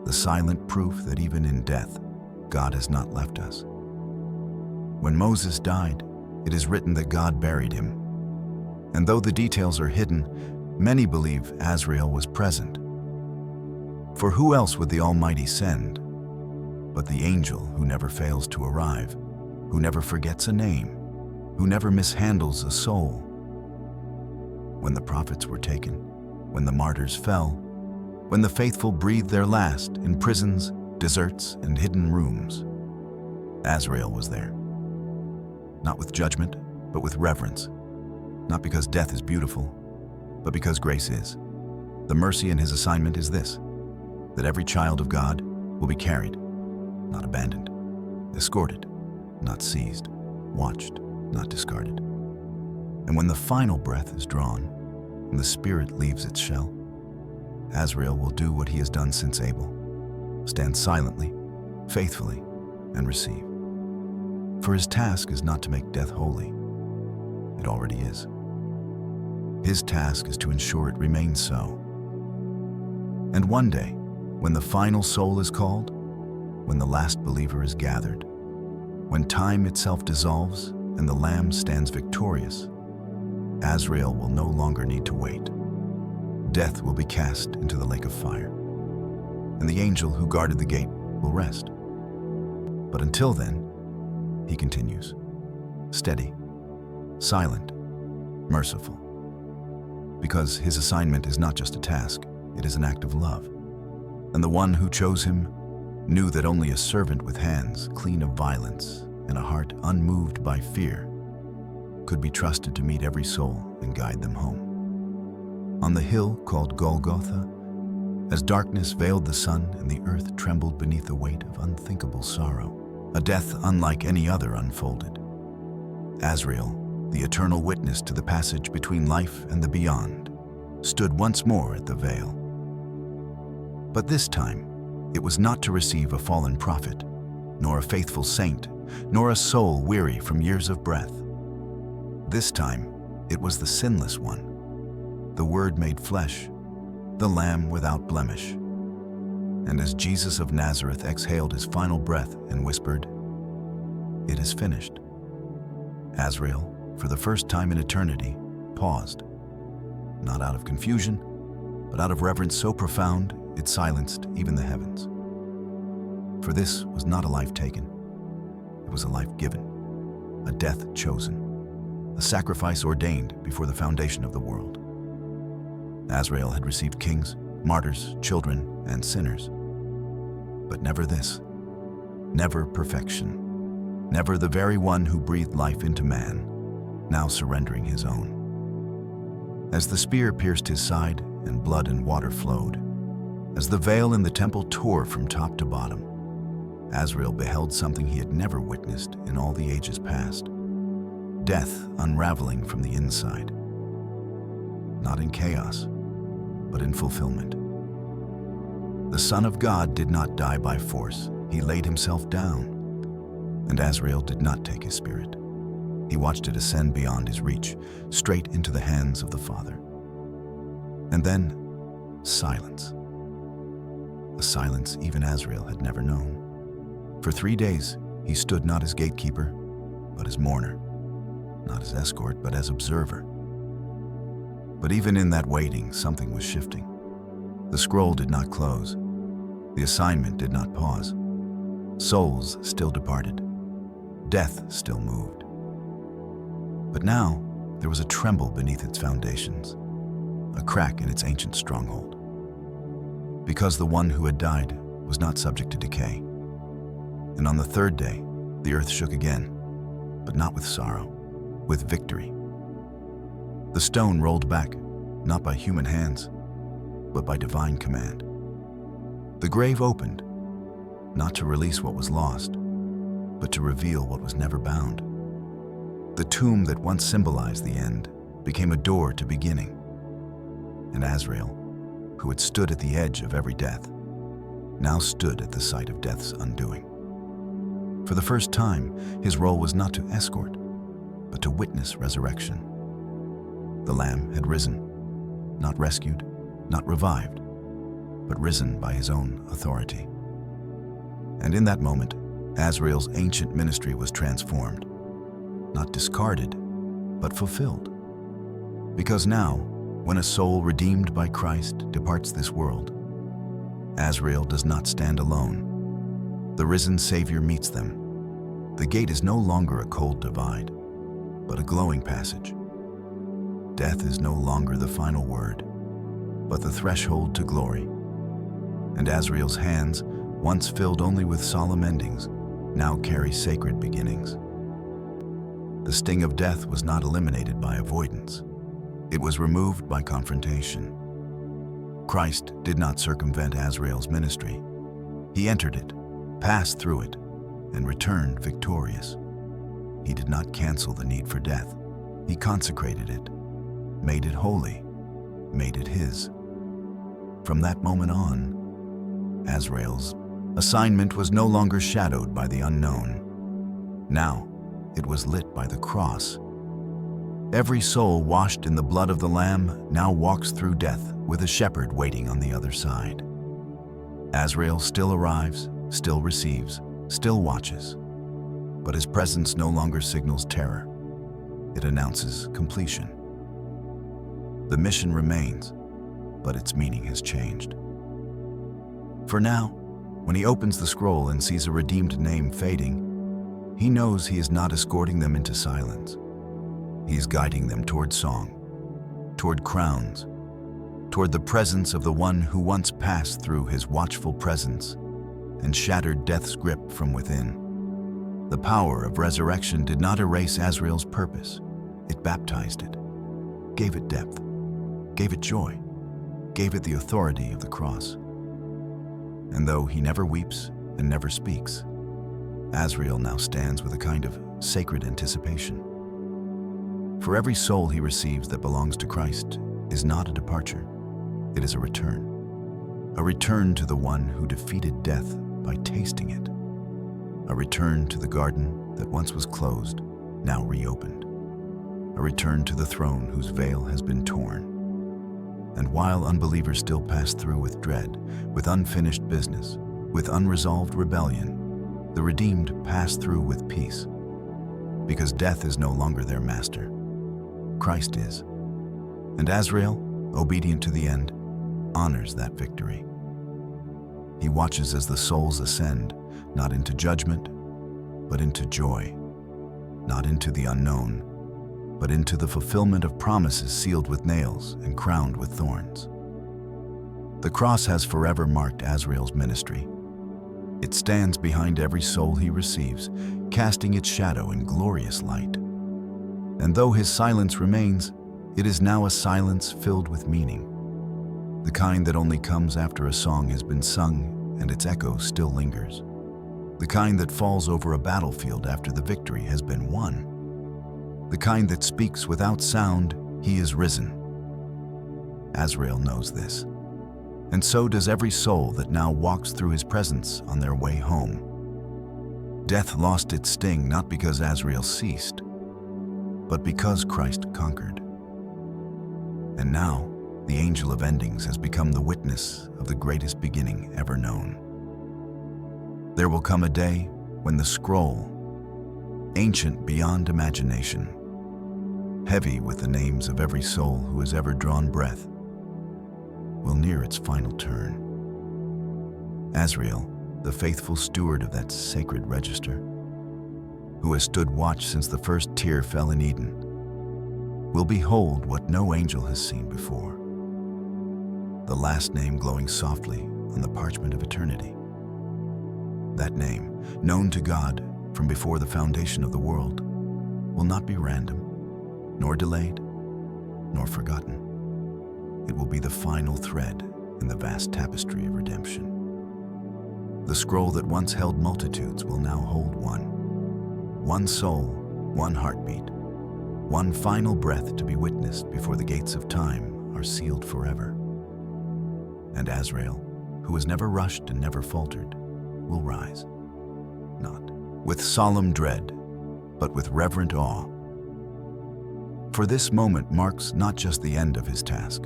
[SPEAKER 1] the silent proof that even in death, God has not left us. When Moses died, it is written that God buried him. And though the details are hidden, many believe Azrael was present. For who else would the Almighty send but the angel who never fails to arrive, who never forgets a name, who never mishandles a soul? When the prophets were taken, when the martyrs fell, when the faithful breathed their last in prisons, deserts, and hidden rooms, Azrael was there. Not with judgment, but with reverence. Not because death is beautiful, but because grace is. The mercy in his assignment is this, that every child of God will be carried, not abandoned, escorted, not seized, watched, not discarded. And when the final breath is drawn and the spirit leaves its shell, Azrael will do what he has done since Abel, stand silently, faithfully, and receive. For his task is not to make death holy. It already is. His task is to ensure it remains so. And one day, when the final soul is called, when the last believer is gathered, when time itself dissolves and the Lamb stands victorious, Azrael will no longer need to wait. Death will be cast into the lake of fire, and the angel who guarded the gate will rest. But until then, he continues, steady, silent, merciful, because his assignment is not just a task, it is an act of love. And the one who chose him knew that only a servant with hands clean of violence and a heart unmoved by fear could be trusted to meet every soul and guide them home. On the hill called Golgotha, as darkness veiled the sun and the earth trembled beneath the weight of unthinkable sorrow, a death unlike any other unfolded. Azrael, the eternal witness to the passage between life and the beyond, stood once more at the veil. But this time, it was not to receive a fallen prophet, nor a faithful saint, nor a soul weary from years of breath. This time, it was the sinless one, the Word made flesh, the Lamb without blemish. And as Jesus of Nazareth exhaled his final breath and whispered, "It is finished," Azrael, for the first time in eternity, paused, not out of confusion, but out of reverence so profound it silenced even the heavens. For this was not a life taken. It was a life given, a death chosen, a sacrifice ordained before the foundation of the world. Azrael had received kings, martyrs, children, and sinners. But never this, never perfection, never the very one who breathed life into man, now surrendering his own. As the spear pierced his side and blood and water flowed, as the veil in the temple tore from top to bottom, Azrael beheld something he had never witnessed in all the ages past. Death unraveling from the inside. Not in chaos, but in fulfillment. The Son of God did not die by force. He laid himself down. And Azrael did not take his spirit. He watched it ascend beyond his reach, straight into the hands of the Father. And then, silence. A silence even Azrael had never known. For 3 days, he stood not as gatekeeper, but as mourner, not as escort, but as observer. But even in that waiting, something was shifting. The scroll did not close. The assignment did not pause. Souls still departed. Death still moved. But now, there was a tremble beneath its foundations, a crack in its ancient stronghold. Because the one who had died was not subject to decay. And on the 3rd day, the earth shook again, but not with sorrow, with victory. The stone rolled back, not by human hands, but by divine command. The grave opened, not to release what was lost, but to reveal what was never bound. The tomb that once symbolized the end became a door to beginning. And Azrael, who had stood at the edge of every death, now stood at the site of death's undoing. For the first time, his role was not to escort, but to witness resurrection. The Lamb had risen, not rescued, not revived, but risen by his own authority. And in that moment, Azrael's ancient ministry was transformed, not discarded, but fulfilled. Because now, when a soul redeemed by Christ departs this world, Azrael does not stand alone. The risen Savior meets them. The gate is no longer a cold divide, but a glowing passage. Death is no longer the final word, but the threshold to glory. And Azrael's hands, once filled only with solemn endings, now carry sacred beginnings. The sting of death was not eliminated by avoidance. It was removed by confrontation. Christ did not circumvent Azrael's ministry. He entered it, passed through it, and returned victorious. He did not cancel the need for death. He consecrated it, made it holy, made it his. From that moment on, Azrael's assignment was no longer shadowed by the unknown. Now, it was lit by the cross. Every soul washed in the blood of the Lamb now walks through death with a shepherd waiting on the other side. Azrael still arrives, still receives, still watches, but his presence no longer signals terror. It announces completion. The mission remains, but its meaning has changed. For now, when he opens the scroll and sees a redeemed name fading, he knows he is not escorting them into silence. He is guiding them toward song, toward crowns, toward the presence of the one who once passed through his watchful presence and shattered death's grip from within. The power of resurrection did not erase Azrael's purpose. It baptized it, gave it depth, gave it joy, gave it the authority of the cross. And though he never weeps and never speaks, Azrael now stands with a kind of sacred anticipation. For every soul he receives that belongs to Christ is not a departure, it is a return to the one who defeated death by tasting it, a return to the garden that once was closed, now reopened, a return to the throne whose veil has been torn. And while unbelievers still pass through with dread, with unfinished business, with unresolved rebellion, the redeemed pass through with peace, because death is no longer their master. Christ is. And Azrael, obedient to the end, honors that victory. He watches as the souls ascend, not into judgment, but into joy, not into the unknown, but into the fulfillment of promises sealed with nails and crowned with thorns. The cross has forever marked Azrael's ministry. It stands behind every soul he receives, casting its shadow in glorious light. And though his silence remains, it is now a silence filled with meaning, the kind that only comes after a song has been sung and its echo still lingers, the kind that falls over a battlefield after the victory has been won, the kind that speaks without sound, "He is risen." Azrael knows this, and so does every soul that now walks through his presence on their way home. Death lost its sting not because Azrael ceased, but because Christ conquered. And now, the angel of endings has become the witness of the greatest beginning ever known. There will come a day when the scroll, ancient beyond imagination, heavy with the names of every soul who has ever drawn breath, will near its final turn. Azrael, the faithful steward of that sacred register, who has stood watch since the first tear fell in Eden, will behold what no angel has seen before. The last name glowing softly on the parchment of eternity. That name, known to God from before the foundation of the world, will not be random, nor delayed, nor forgotten. It will be the final thread in the vast tapestry of redemption. The scroll that once held multitudes will now hold one. One soul, one heartbeat, one final breath to be witnessed before the gates of time are sealed forever. And Azrael, who has never rushed and never faltered, will rise, not with solemn dread, but with reverent awe. For this moment marks not just the end of his task,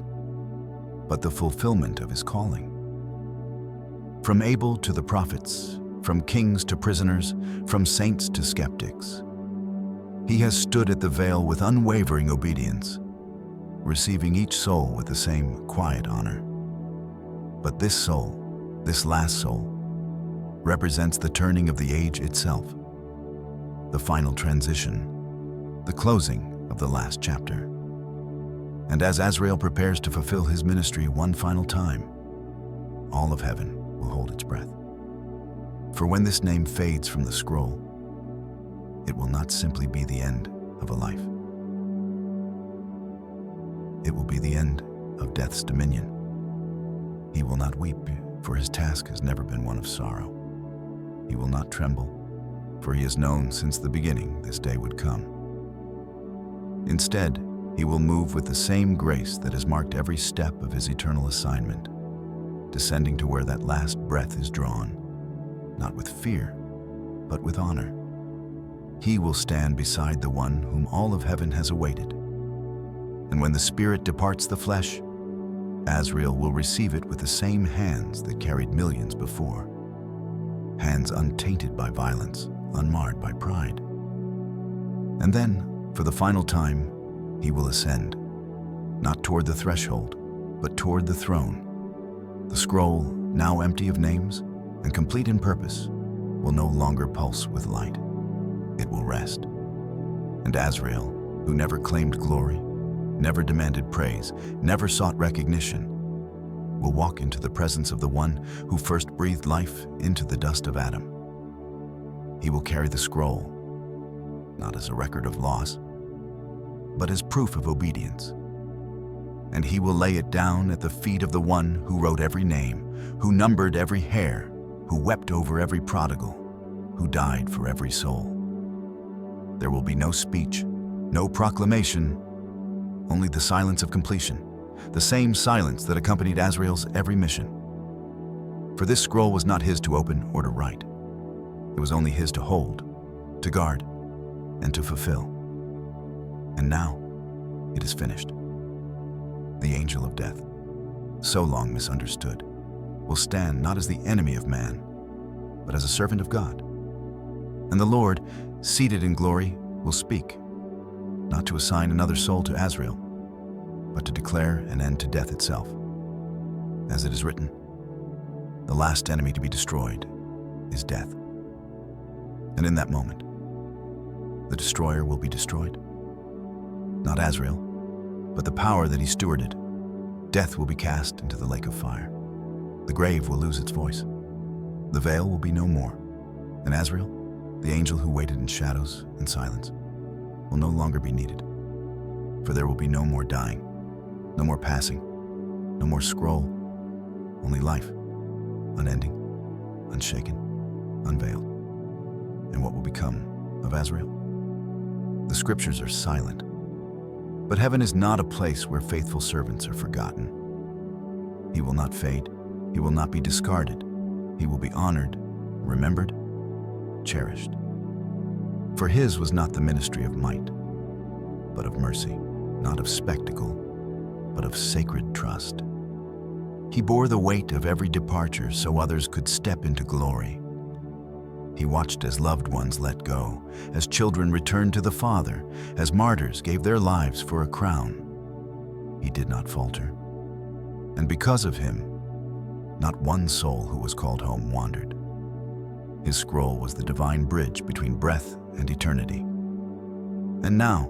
[SPEAKER 1] but the fulfillment of his calling. From Abel to the prophets, from kings to prisoners, from saints to skeptics, he has stood at the veil with unwavering obedience, receiving each soul with the same quiet honor. But this soul, this last soul, represents the turning of the age itself, the final transition, the closing of the last chapter. And as Azrael prepares to fulfill his ministry one final time, all of heaven will hold its breath. For when this name fades from the scroll, it will not simply be the end of a life. It will be the end of death's dominion. He will not weep, for his task has never been one of sorrow. He will not tremble, for he has known since the beginning this day would come. Instead, he will move with the same grace that has marked every step of his eternal assignment, descending to where that last breath is drawn, not with fear, but with honor. He will stand beside the one whom all of heaven has awaited. And when the spirit departs the flesh, Azrael will receive it with the same hands that carried millions before. Hands untainted by violence, unmarred by pride. And then, for the final time, he will ascend, not toward the threshold, but toward the throne. The scroll, now empty of names and complete in purpose, will no longer pulse with light. It will rest. And Azrael, who never claimed glory, never demanded praise, never sought recognition, will walk into the presence of the one who first breathed life into the dust of Adam. He will carry the scroll, not as a record of loss, but as proof of obedience. And he will lay it down at the feet of the one who wrote every name, who numbered every hair, who wept over every prodigal, who died for every soul. There will be no speech, no proclamation, only the silence of completion, the same silence that accompanied Azrael's every mission. For this scroll was not his to open or to write. It was only his to hold, to guard, and to fulfill. And now, it is finished. The angel of death, so long misunderstood, will stand not as the enemy of man, but as a servant of God. And the Lord, seated in glory, will speak, not to assign another soul to Azrael, but to declare an end to death itself. As it is written, the last enemy to be destroyed is death. And in that moment, the destroyer will be destroyed. Not Azrael, but the power that he stewarded. Death will be cast into the lake of fire. The grave will lose its voice. The veil will be no more. And Azrael, the angel who waited in shadows and silence, will no longer be needed. For there will be no more dying, no more passing, no more scroll, only life, unending, unshaken, unveiled. And what will become of Azrael? The scriptures are silent, but heaven is not a place where faithful servants are forgotten. He will not fade, he will not be discarded, he will be honored, remembered, cherished. For his was not the ministry of might, but of mercy, not of spectacle, but of sacred trust. He bore the weight of every departure so others could step into glory. He watched as loved ones let go, as children returned to the Father, as martyrs gave their lives for a crown. He did not falter. And because of him, not one soul who was called home wandered. His scroll was the divine bridge between breath and eternity. And now,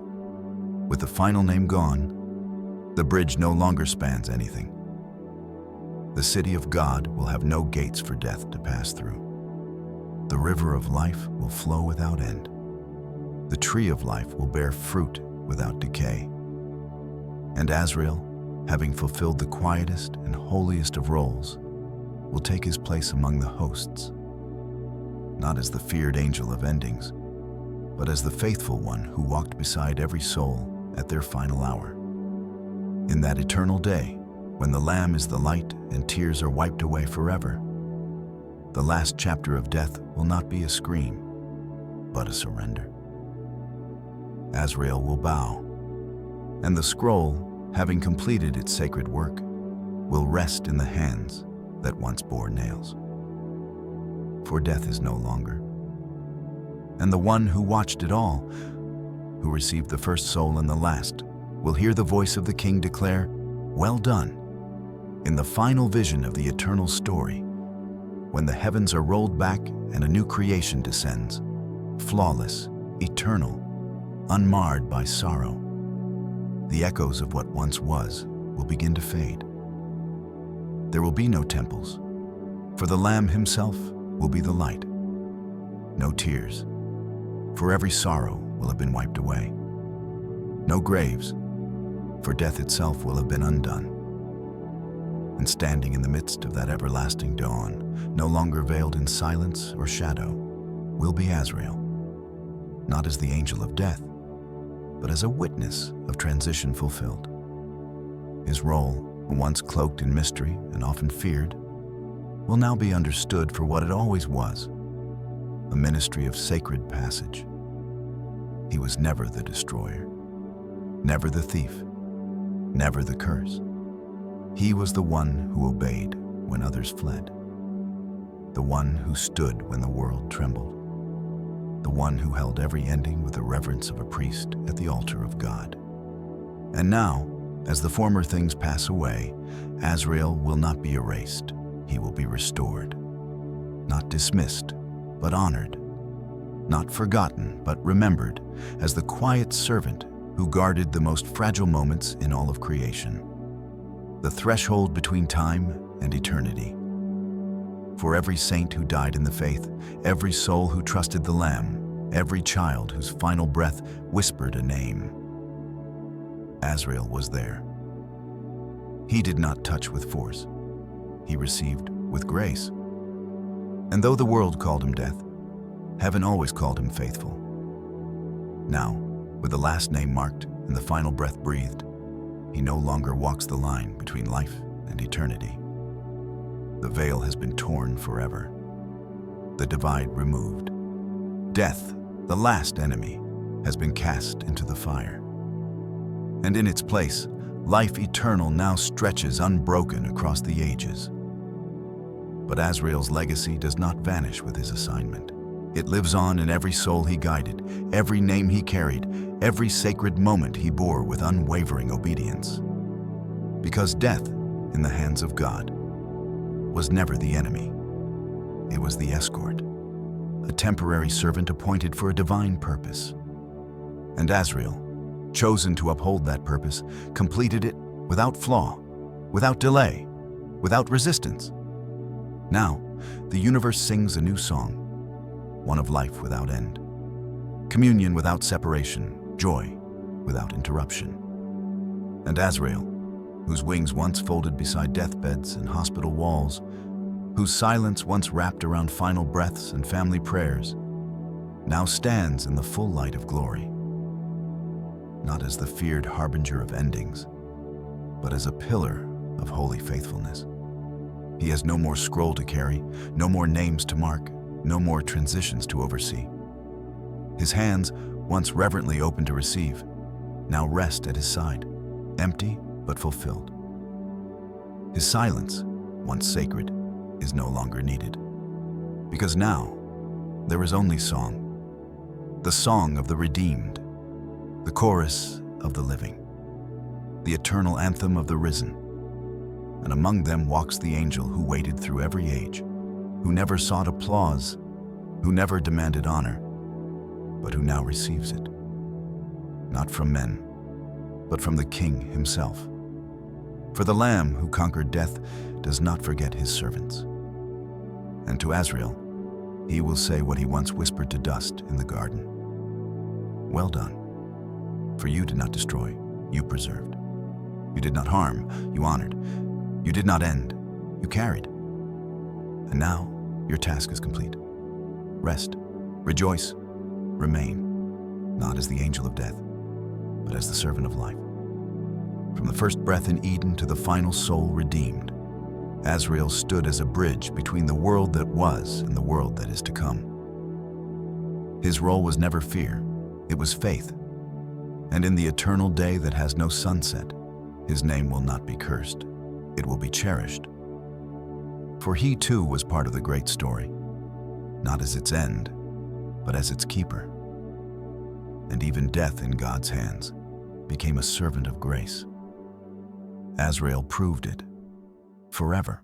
[SPEAKER 1] with the final name gone, the bridge no longer spans anything. The city of God will have no gates for death to pass through. The river of life will flow without end. The tree of life will bear fruit without decay. And Azrael, having fulfilled the quietest and holiest of roles, will take his place among the hosts, not as the feared angel of endings, but as the faithful one who walked beside every soul at their final hour. In that eternal day, when the Lamb is the light and tears are wiped away forever, the last chapter of death will not be a scream, but a surrender. Azrael will bow, and the scroll, having completed its sacred work, will rest in the hands that once bore nails. For death is no longer. And the one who watched it all, who received the first soul and the last, will hear the voice of the King declare, "Well done," in the final vision of the eternal story, when the heavens are rolled back and a new creation descends, flawless, eternal, unmarred by sorrow. The echoes of what once was will begin to fade. There will be no temples, for the Lamb himself will be the light. No tears, for every sorrow will have been wiped away. No graves, for death itself will have been undone. And standing in the midst of that everlasting dawn, no longer veiled in silence or shadow, will be Azrael, not as the angel of death, but as a witness of transition fulfilled. His role, once cloaked in mystery and often feared, will now be understood for what it always was, a ministry of sacred passage. He was never the destroyer, never the thief, never the curse. He was the one who obeyed when others fled, the one who stood when the world trembled, the one who held every ending with the reverence of a priest at the altar of God. And now, as the former things pass away, Azrael will not be erased. He will be restored, not dismissed, but honored, not forgotten, but remembered as the quiet servant who guarded the most fragile moments in all of creation, the threshold between time and eternity. For every saint who died in the faith, every soul who trusted the Lamb, every child whose final breath whispered a name, Azrael was there. He did not touch with force. He received with grace. And though the world called him death, heaven always called him faithful. Now, with the last name marked and the final breath breathed, he no longer walks the line between life and eternity. The veil has been torn forever, the divide removed. Death, the last enemy, has been cast into the fire. And in its place, life eternal now stretches unbroken across the ages. But Azrael's legacy does not vanish with his assignment. It lives on in every soul he guided, every name he carried, every sacred moment he bore with unwavering obedience. Because death, in the hands of God, was never the enemy. It was the escort. a temporary servant appointed for a divine purpose. And Azrael, chosen to uphold that purpose, completed it without flaw, without delay, without resistance. Now, the universe sings a new song, one of life without end, communion without separation, joy without interruption. And Azrael, whose wings once folded beside deathbeds and hospital walls, whose silence once wrapped around final breaths and family prayers, now stands in the full light of glory, not as the feared harbinger of endings, but as a pillar of holy faithfulness. He has no more scroll to carry, no more names to mark, no more transitions to oversee. His hands, once reverently open to receive, now rest at his side, empty but fulfilled. His silence, once sacred, is no longer needed, because now there is only song, the song of the redeemed, the chorus of the living, the eternal anthem of the risen. And among them walks the angel who waited through every age, who never sought applause, who never demanded honor, but who now receives it, not from men, but from the King himself. For the Lamb who conquered death does not forget his servants. And to Azrael, he will say what he once whispered to dust in the garden. Well done, for you did not destroy, you preserved. You did not harm, you honored. You did not end, you carried. And now your task is complete. Rest, rejoice, remain, not as the angel of death, but as the servant of life. From the first breath in Eden to the final soul redeemed, Azrael stood as a bridge between the world that was and the world that is to come. His role was never fear, it was faith. And in the eternal day that has no sunset, his name will not be cursed, it will be cherished. For he too was part of the great story, not as its end, but as its keeper. And even death in God's hands became a servant of grace. Azrael proved it forever.